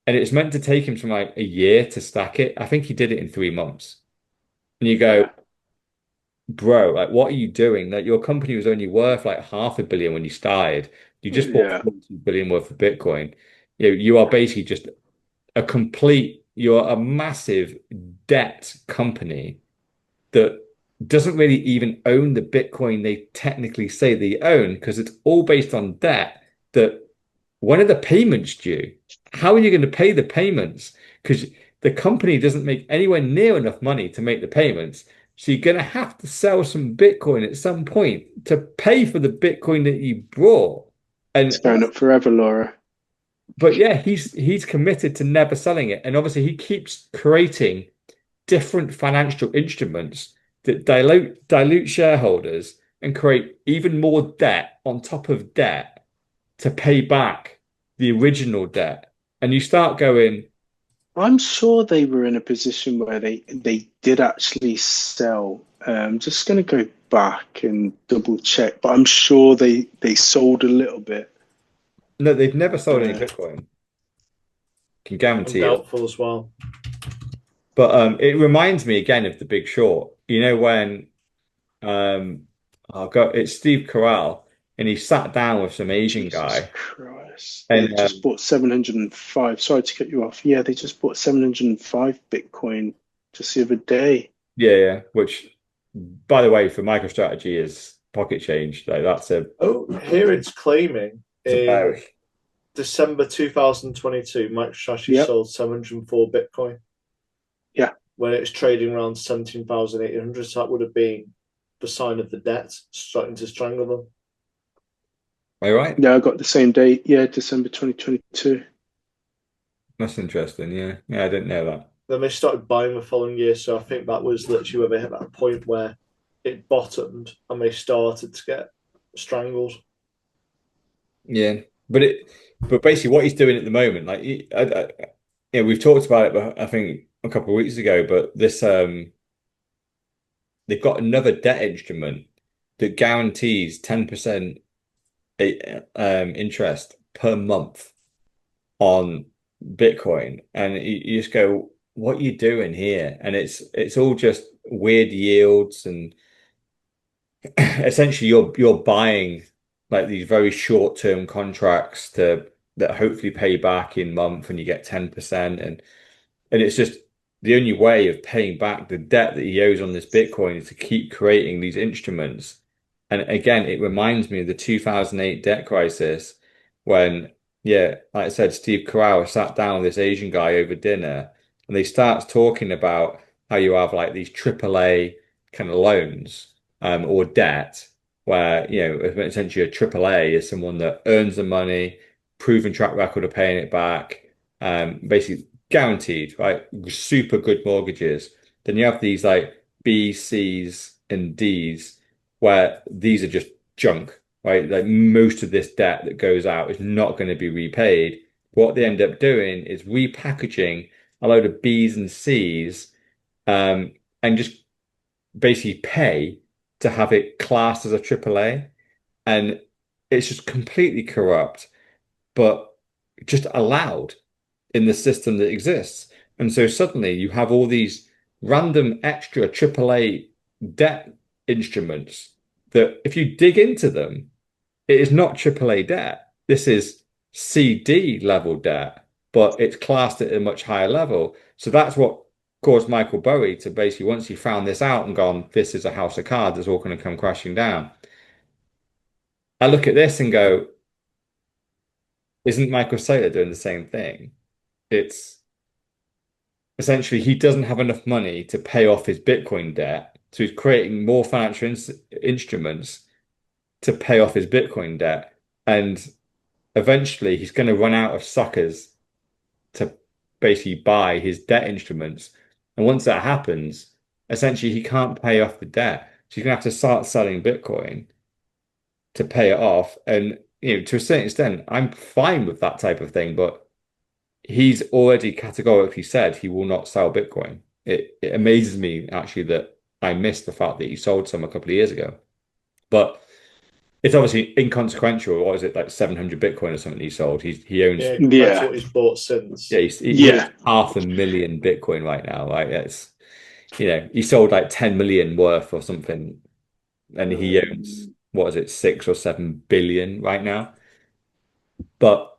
S2: and it's meant to take him from like a year to stack it. I think he did it in 3 months. And you go,
S1: yeah,
S2: bro, like what are you doing? That your company was only worth like $500 million when you started. You just bought
S1: yeah,
S2: 42 billion worth of Bitcoin. You are basically just you're a massive debt company that doesn't really even own the Bitcoin they technically say they own, because it's all based on debt. That when are the payments due? How are you going to pay the payments? Because the company doesn't make anywhere near enough money to make the payments. So you're going to have to sell some Bitcoin at some point to pay for the Bitcoin that you brought.
S1: it's
S2: And
S1: going up forever, Laura.
S2: But yeah, he's committed to never selling it. And obviously he keeps creating different financial instruments that dilute shareholders and create even more debt on top of debt to pay back the original debt. And you start going,
S1: I'm sure they were in a position where they did actually sell. Just going to go back and double check, but I'm sure they sold a little bit.
S2: no, they've never sold any Bitcoin. Can
S3: I'm
S2: guarantee it.
S3: doubtful as well.
S2: But it reminds me again of The Big Short. You know when it's Steve Carell and he sat down with some Asian
S1: Jesus
S2: guy
S1: Christ. They
S2: and
S1: just bought 705. Sorry to cut you off. Yeah, they just bought 705 Bitcoin just the other day.
S2: yeah, which by the way for MicroStrategy is pocket change. Like that's
S3: here it's claiming
S2: about
S3: in December 2022, MicroStrategy
S1: Yep.
S3: sold 704 Bitcoin.
S1: Yeah.
S3: When it's trading around 17,800, so that would have been the sign of the debt starting to strangle them.
S2: All right.
S1: Yeah, I got the same date. Yeah, December 2022.
S2: That's interesting. Yeah. I didn't know that.
S3: Then they started buying the following year, so I think that was literally where they hit that point where it bottomed and they started to get strangled.
S2: Yeah. But basically what he's doing at the moment, like we've talked about it, but I think a couple of weeks ago, but this they've got another debt instrument that guarantees 10% interest per month on Bitcoin, and you just go, "What are you doing here?" And it's all just weird yields, and essentially you're buying like these very short-term contracts that hopefully pay back in month, and you get 10%, and it's just the only way of paying back the debt that he owes on this Bitcoin is to keep creating these instruments. And again, it reminds me of the 2008 debt crisis when, yeah, like I said, Steve Carell sat down with this Asian guy over dinner and they start talking about how you have like these AAA kind of loans or debt where, essentially a AAA is someone that earns the money, proven track record of paying it back, basically guaranteed, right? Super good mortgages. Then you have these like B, C's, and D's where these are just junk, right? Like most of this debt that goes out is not going to be repaid. What they end up doing is repackaging a load of B's and C's, and just basically pay to have it classed as a AAA. And it's just completely corrupt, but just allowed in the system that exists. And so suddenly you have all these random extra AAA debt instruments that if you dig into them, it is not AAA debt. This is CD level debt, but it's classed at a much higher level. So that's what caused Michael Burry to basically, once he found this out and gone, this is a house of cards that's all going to come crashing down. I look at this and go, isn't Michael Saylor doing the same thing? It's essentially he doesn't have enough money to pay off his Bitcoin debt, so he's creating more financial instruments to pay off his Bitcoin debt, and eventually he's going to run out of suckers to basically buy his debt instruments. And once that happens, essentially he can't pay off the debt, so he's going to have to start selling Bitcoin to pay it off. And to a certain extent, I'm fine with that type of thing, but he's already categorically said he will not sell Bitcoin. It amazes me actually that I missed the fact that he sold some a couple of years ago. But it's obviously inconsequential. What is it, like 700 Bitcoin or something he sold? He owns
S3: compared to what he's bought since.
S2: Yeah, he owns 500,000 Bitcoin right now. Like it's he sold like 10 million worth or something, and he owns what is it, 6 or 7 billion right now. But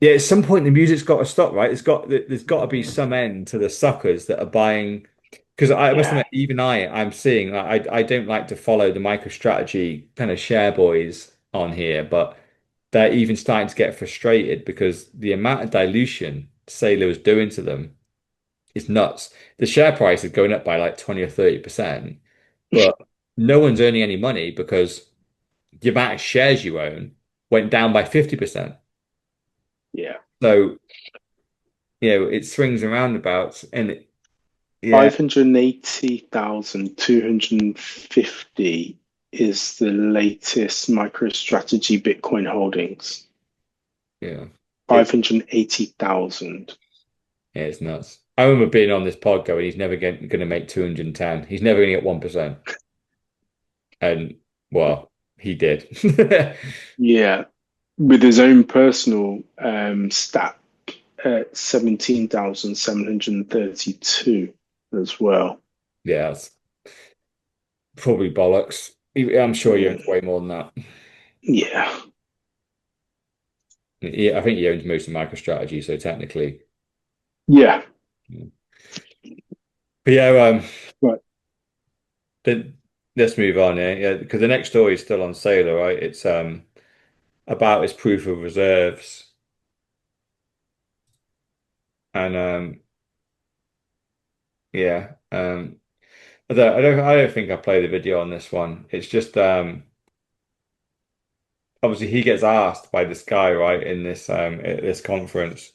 S2: yeah, at some point the music's got to stop, right? There's got to be some end to the suckers that are buying. Because I must admit, even I'm seeing. I don't like to follow the MicroStrategy kind of share boys on here, but they're even starting to get frustrated because the amount of dilution Saylor was doing to them is nuts. The share price is going up by like 20 or 30%, but no one's earning any money because the amount of shares you own went down by 50%.
S1: Yeah.
S2: So, it swings and roundabouts, and yeah,
S1: 580,250 is the latest MicroStrategy Bitcoin holdings.
S2: yeah,
S1: 580,000.
S2: yeah, it's nuts. I remember being on this pod going, he's never going to make 210. He's never going to get 1%. And well, he did.
S1: Yeah, with his own personal stack at 17,732 as well.
S2: Yeah, that's probably bollocks. I'm sure he owns way more than that.
S1: Yeah.
S2: I think he owns most of MicroStrategy, so technically.
S1: Yeah.
S2: But yeah,
S1: Right.
S2: let's move on here. Yeah, because the next story is still on Sailor, right? It's about his proof of reserves. And yeah, I don't think I played the video on this one. It's just obviously he gets asked by this guy, right, in this at this conference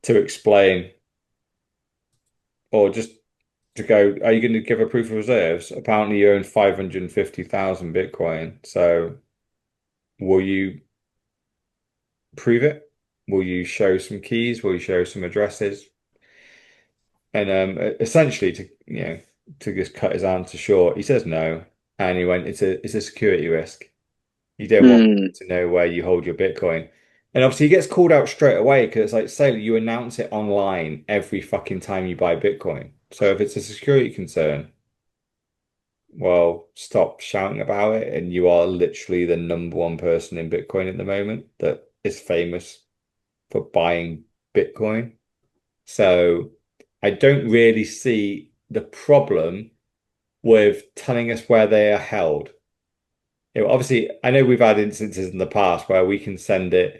S2: to explain or just to go, are you going to give a proof of reserves? Apparently you own 550,000 Bitcoin. So will you prove it? Will you show some keys? Will you show some addresses? And essentially to just cut his answer short, he says no. And he went, it's a security risk. You don't want to know where you hold your Bitcoin. And obviously he gets called out straight away because it's like, say you announce it online every fucking time you buy Bitcoin. So if it's a security concern, well, stop shouting about it. And you are literally the number one person in Bitcoin at the moment that is famous for buying Bitcoin. So I don't really see the problem with telling us where they are held. Obviously, I know we've had instances in the past where we can send it.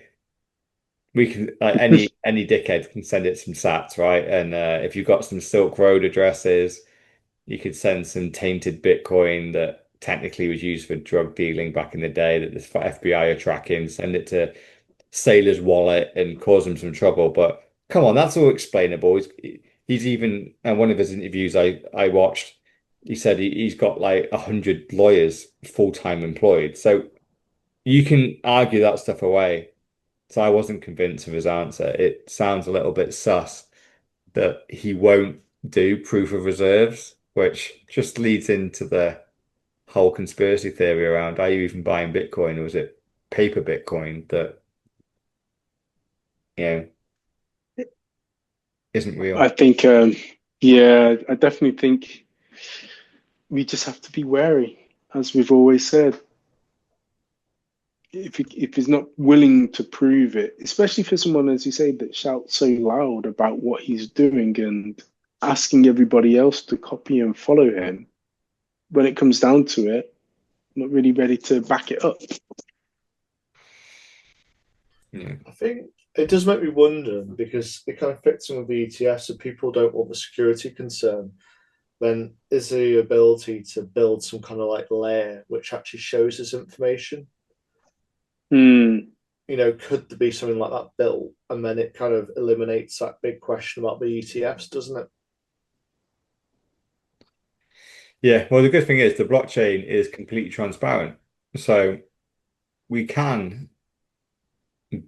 S2: We can like any dickhead can send it some sats, right? And if you've got some Silk Road addresses, you could send some tainted Bitcoin that technically was used for drug dealing back in the day that the FBI are tracking. Send it to Sailor's wallet and cause him some trouble. But come on, that's all explainable. He's even, and one of his interviews I watched, he said he's got like 100 lawyers full-time employed. So you can argue that stuff away. So I wasn't convinced of his answer. It sounds a little bit sus that he won't do proof of reserves, which just leads into the whole conspiracy theory around are you even buying Bitcoin or is it paper Bitcoin that isn't real?
S1: I think, yeah, I definitely think we just have to be wary, as we've always said. If he's not willing to prove it, especially for someone, as you say, that shouts so loud about what he's doing and asking everybody else to copy and follow him, when it comes down to it, not really ready to back it up.
S2: Yeah.
S3: I think it does make me wonder because it kind of fits in with the ETFs. So people don't want the security concern. Then is the ability to build some kind of like layer which actually shows this information? Could there be something like that built, and then it kind of eliminates that big question about the ETFs, doesn't it?
S2: Yeah, well, the good thing is the blockchain is completely transparent. So we can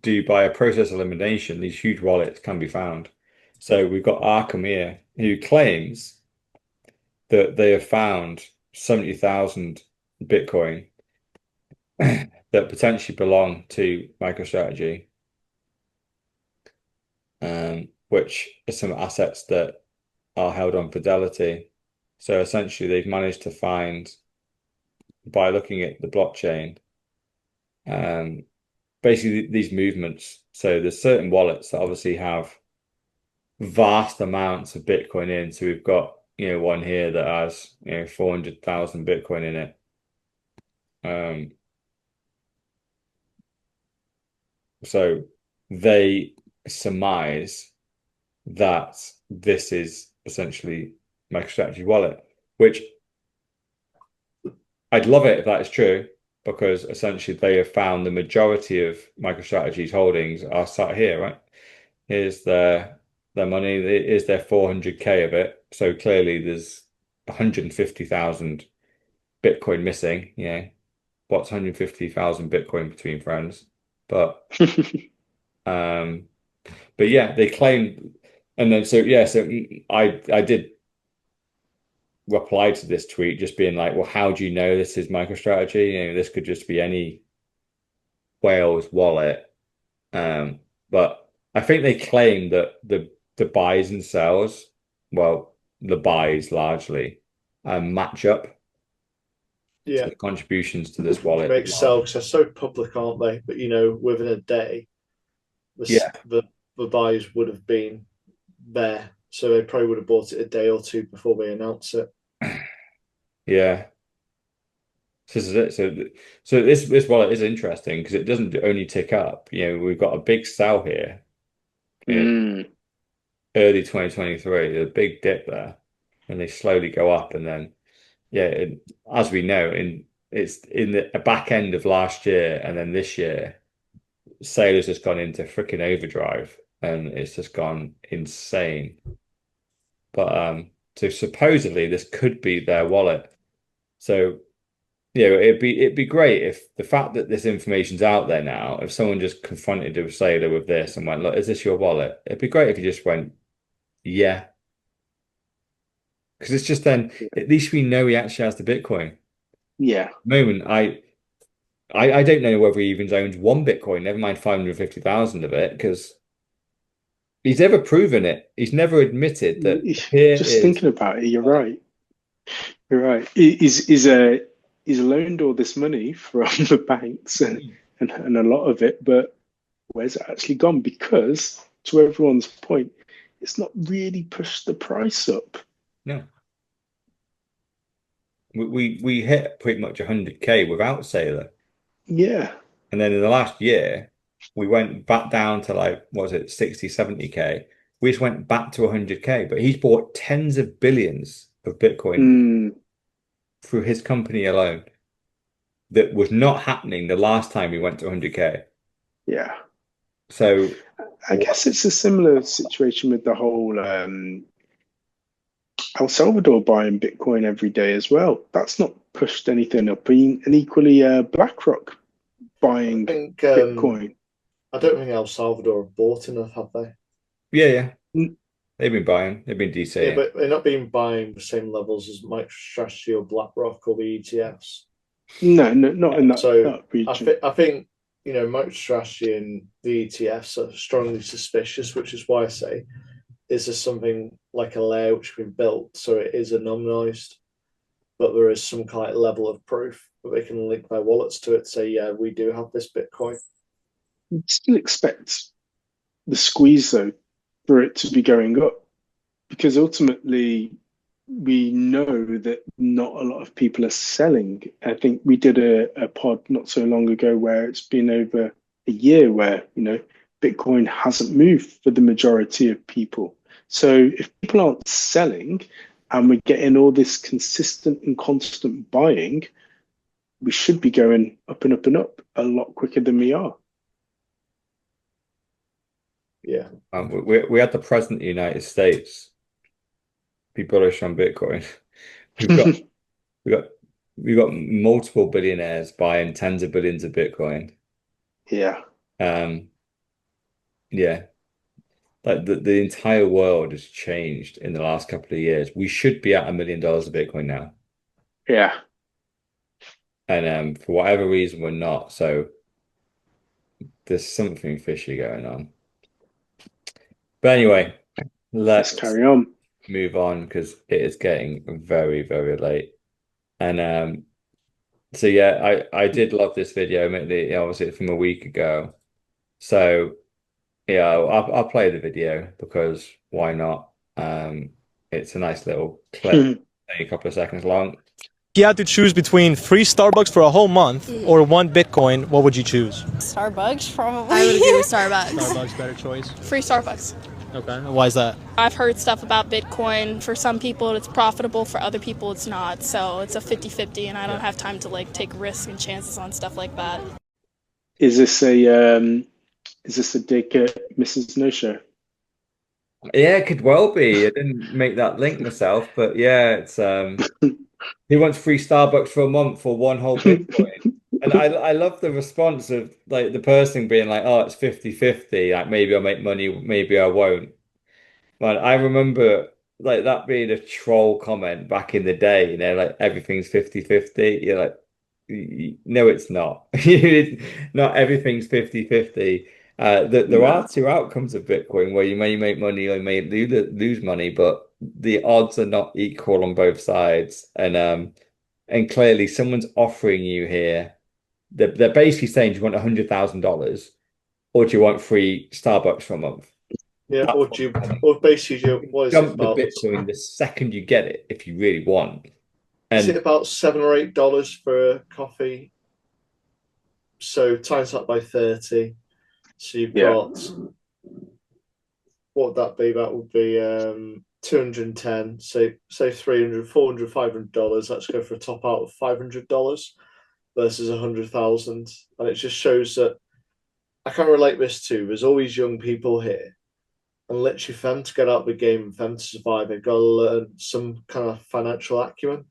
S2: do by a process elimination, these huge wallets can be found. So we've got Arkham here who claims that they have found 70,000 Bitcoin that potentially belong to MicroStrategy, which are some assets that are held on Fidelity. So essentially, they've managed to find, by looking at the blockchain, basically these movements. So there's certain wallets that obviously have vast amounts of Bitcoin in. So we've got, one here that has, 400,000 Bitcoin in it. So they surmise that this is essentially MicroStrategy wallet, which I'd love it if that is true, because essentially they have found the majority of MicroStrategy's holdings are sat here, right? Here's their money. Here's their 400K of it. So clearly there's 150,000 Bitcoin missing. What's 150,000 Bitcoin between friends? But um, but yeah, they claim, and then so I did reply to this tweet just being like, well, how do you know this is MicroStrategy? This could just be any whale's wallet. But I think they claim that the buys and sells, well, the buys largely match up to the contributions to this wallet.
S3: Makes sense because they're so public, aren't they? But within a day, the buys would have been there, so they probably would have bought it a day or two before they announce it.
S2: Yeah. So this is it. So this wallet is interesting because it doesn't only tick up. We've got a big sell here in early 2023, a big dip there, and they slowly go up, and then as we know, it's in the back end of last year, and then this year, sale has just gone into freaking overdrive, and it's just gone insane. But so supposedly this could be their wallet. So it'd be great if the fact that this information's out there now, if someone just confronted a sailor with this and went, look, is this your wallet? It'd be great if you just went, yeah. Because it's just then, at least we know he actually has the Bitcoin.
S1: Yeah.
S2: At the moment, I don't know whether he even owns one Bitcoin, never mind 550,000 of it, because he's never proven it. He's never admitted that
S1: thinking about it, you're right. You're right. He's loaned all this money from the banks and a lot of it, but where's it actually gone? Because, to everyone's point, it's not really pushed the price up.
S2: No. We hit pretty much 100K without Sailor.
S1: Yeah.
S2: And then in the last year, we went back down to what was it, 60, 70K. We just went back to 100K, but he's bought tens of billions of Bitcoin through his company alone. That was not happening the last time we went to 100K.
S1: Yeah.
S2: So
S1: I guess it's a similar situation with the whole El Salvador buying Bitcoin every day as well. That's not pushed anything up. And equally, BlackRock buying Bitcoin.
S3: I don't think El Salvador have bought enough, have they?
S2: Yeah. They've been buying. They've been DCing.
S3: Yeah, but they're not been buying the same levels as MicroStrategy or BlackRock or the ETFs.
S1: No, not in that region.
S3: I think MicroStrategy and the ETFs are strongly suspicious, which is why I say, is there something like a layer which has been built so it is anonymized, but there is some kind of level of proof that they can link their wallets to it, say, yeah, we do have this Bitcoin.
S1: You'd still expect the squeeze, though, for it to be going up, because ultimately we know that not a lot of people are selling. I think we did a pod not so long ago where it's been over a year where, Bitcoin hasn't moved for the majority of people. So if people aren't selling and we're getting all this consistent and constant buying, we should be going up and up and up a lot quicker than we are.
S3: Yeah.
S2: We had the president of the United States be bullish on Bitcoin. We've got multiple billionaires buying tens of billions of Bitcoin.
S1: Yeah.
S2: Yeah. Like the entire world has changed in the last couple of years. We should be at $1 million of Bitcoin now.
S1: Yeah.
S2: And for whatever reason, we're not. So there's something fishy going on. But anyway, let's
S1: carry on.
S2: Move on because it is getting very, very late. And so yeah, I did love this video, obviously from a week ago. So yeah, I'll play the video because why not? It's a nice little clip, a couple of seconds long.
S5: If you had to choose between free Starbucks for a whole month or 1 Bitcoin, what would you choose?
S6: Starbucks, probably.
S7: I would agree with Starbucks.
S5: Starbucks, better choice.
S6: Free Starbucks.
S5: Okay, why is that?
S6: I've heard stuff about Bitcoin. For some people, it's profitable. For other people, it's not. So it's a 50-50, and I don't have time to take risks and chances on stuff like that.
S1: Is this a dig at Mrs. No Show?
S2: Yeah, it could well be. I didn't make that link myself, but yeah, it's he wants free Starbucks for a month for one whole Bitcoin. And I love the response of like the person being like, oh, it's 50-50. Like maybe I'll make money, maybe I won't. Man, I remember like that being a troll comment back in the day, like everything's 50-50. You're like, No, it's not. Not everything's 50-50. There are two outcomes of Bitcoin where you may make money or you may lose money, but the odds are not equal on both sides. And clearly someone's offering you here. They're basically saying, do you want $100,000 or do you want free Starbucks for a month?
S3: Yeah,
S2: That's
S3: or
S2: what
S3: do you,
S2: I mean.
S3: or basically, what is it
S2: Jump the
S3: about?
S2: Bitcoin the second you get it if you really want.
S3: Is it
S2: And
S3: about $7 or $8 for a coffee? So times that by 30. So you've got, what would that be? That would be 210. Say 300, 400, $500. Let's go for a top out of $500 versus 100,000. And it just shows that I can relate this to. There's always young people here, and literally for them to get out of the game and for them to survive, they've got to learn some kind of financial acumen.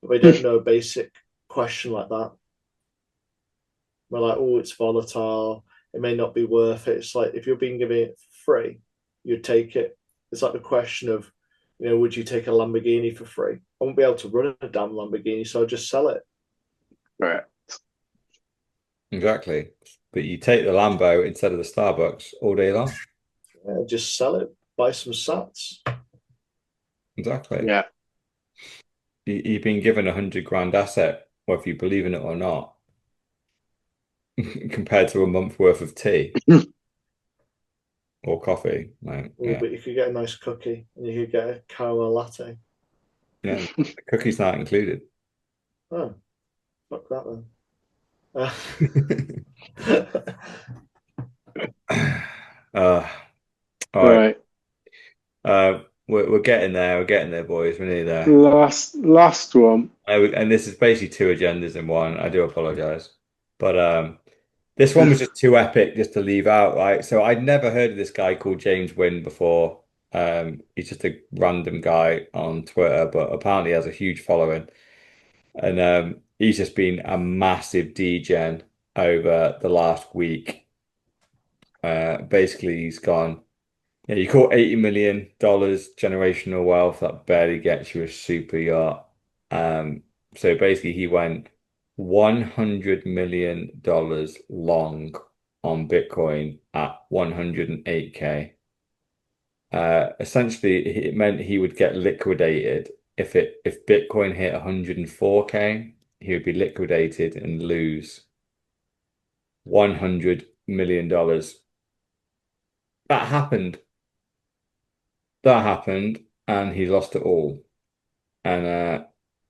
S3: But they don't know a basic question like that. We're like, oh, it's volatile. It may not be worth it. It's like if you're being given it for free, you'd take it. It's like the question of, would you take a Lamborghini for free? I won't be able to run a damn Lamborghini, so I'll just sell it.
S1: Right.
S2: exactly. But you take the Lambo instead of the Starbucks all day long.
S3: Yeah, just sell it. Buy some sats.
S2: Exactly.
S1: Yeah.
S2: You've been given 100 grand asset, whether you believe in it or not, compared to a month worth of tea or coffee. Like, yeah.
S3: But you could get a nice cookie and you could get a caramel latte.
S2: Yeah, the cookie's not included.
S3: Oh, fuck that then.
S2: All right.
S1: Right.
S2: We're getting there. We're getting there, boys. We're nearly there.
S1: Last one.
S2: And this is basically two agendas in one. I do apologize, but this one was just too epic just to leave out. Right, so I'd never heard of this guy called James Wynn before. He's just a random guy on Twitter, but apparently has a huge following, and he's just been a massive degen over the last week. Basically, he's gone. Yeah, you call $80 million generational wealth, that barely gets you a super yacht. So basically he went $100 million long on Bitcoin at 108K. Essentially it meant he would get liquidated if Bitcoin hit 104K, he would be liquidated and lose $100 million. That happened. That happened, and he lost it all. And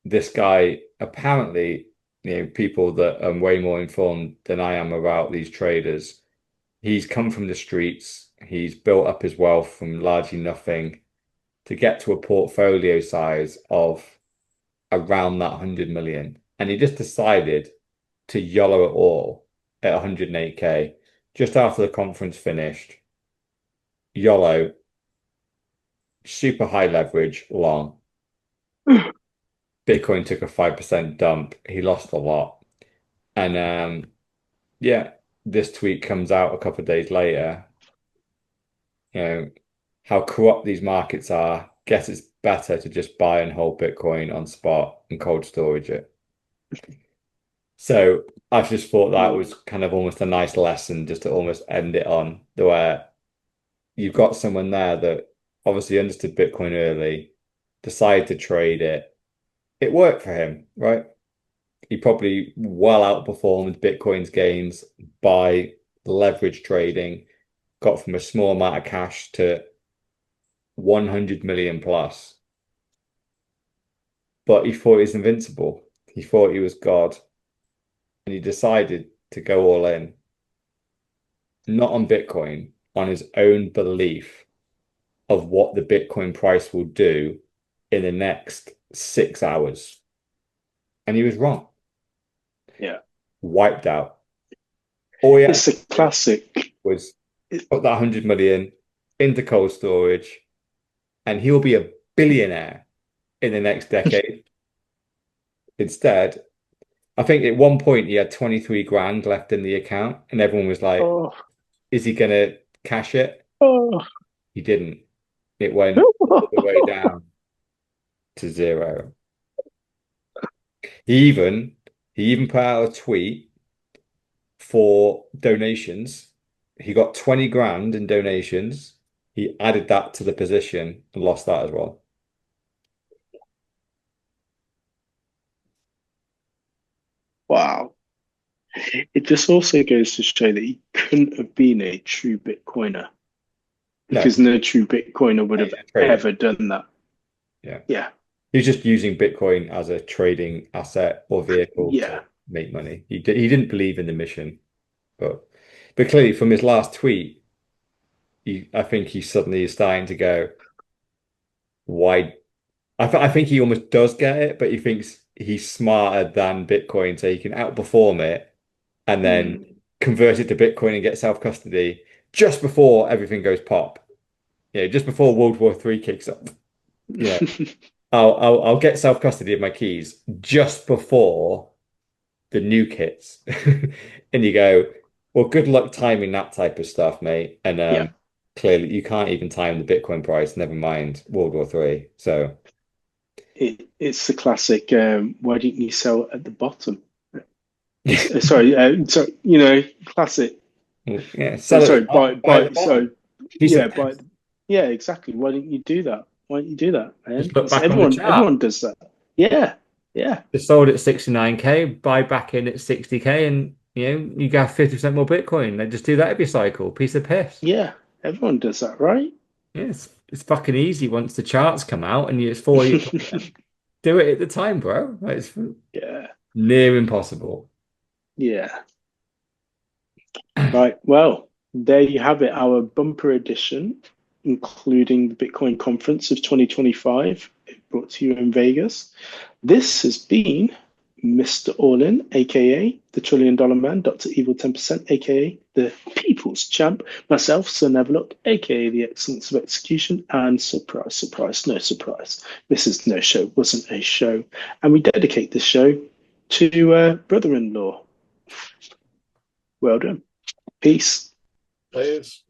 S2: this guy, apparently, people that are way more informed than I am about these traders, he's come from the streets. He's built up his wealth from largely nothing to get to a portfolio size of around that 100 million. And he just decided to YOLO it all at 108K just after the conference finished. YOLO, super high leverage, long. Bitcoin took a 5% dump. He lost a lot. And yeah, this tweet comes out a couple of days later. How corrupt these markets are. Guess it's better to just buy and hold Bitcoin on spot and cold storage it. So I just thought that was kind of almost a nice lesson just to almost end it on, where you've got someone there that obviously understood Bitcoin early, decided to trade it. It worked for him, right? He probably well outperformed Bitcoin's gains by leverage trading, got from a small amount of cash to 100 million plus. But he thought he was invincible. He thought he was God. And he decided to go all in. Not on Bitcoin, on his own belief of what the Bitcoin price will do in the next 6 hours. And he was wrong.
S1: Yeah.
S2: Wiped out. All he
S1: It's a classic.
S2: was put that 100 million into cold storage, and he'll be a billionaire in the next decade. Instead, I think at one point he had 23 grand left in the account, and everyone was like,
S1: Oh,
S2: is he going to cash it?
S1: oh.
S2: He didn't. It went all the way down to zero. He even put out a tweet for donations. He got 20 grand in donations. He added that to the position and lost that as well.
S1: Wow. It just also goes to show that he couldn't have been a true Bitcoiner, because no true Bitcoiner would have ever done that.
S2: Yeah.
S1: Yeah.
S2: He's just using Bitcoin as a trading asset or vehicle to make money. He didn't believe in the mission, but clearly from his last tweet, I think he suddenly is starting to go, why? I think he almost does get it, but he thinks he's smarter than Bitcoin, so he can outperform it and then convert it to Bitcoin and get self-custody just before everything goes pop. Just before World War III kicks up. Yeah. I'll get self-custody of my keys just before the nuke hits. And you go, well, good luck timing that type of stuff, mate. And clearly you can't even time the Bitcoin price, never mind World War III. So
S1: it's the classic, why didn't you sell at the bottom? Sorry, classic.
S2: Yeah,
S1: yeah, exactly. Why didn't you do that? Why didn't you do that, man?
S2: Just look back on the chart.
S1: Everyone does that. Yeah.
S2: Just sold at 69k, buy back in at 60k, and you got 50% more Bitcoin. They just do that every cycle. Piece of piss.
S1: Yeah, everyone does that, right?
S2: Yeah, it's fucking easy once the charts come out and it's 4 years. Do it at the time, bro. It's near impossible.
S1: Yeah. Right. Well, there you have it. Our bumper edition, including the Bitcoin conference of 2025, brought to you in Vegas. This has been Mr. All-In, aka the $1 Trillion Man, Dr. Evil 10%, aka the People's Champ, myself, Sir Neverlook, aka the Excellence of Execution, and surprise, surprise, no surprise, Mrs. No Show wasn't a show, and we dedicate this show to brother-in-law. Well done. Peace.
S3: Players.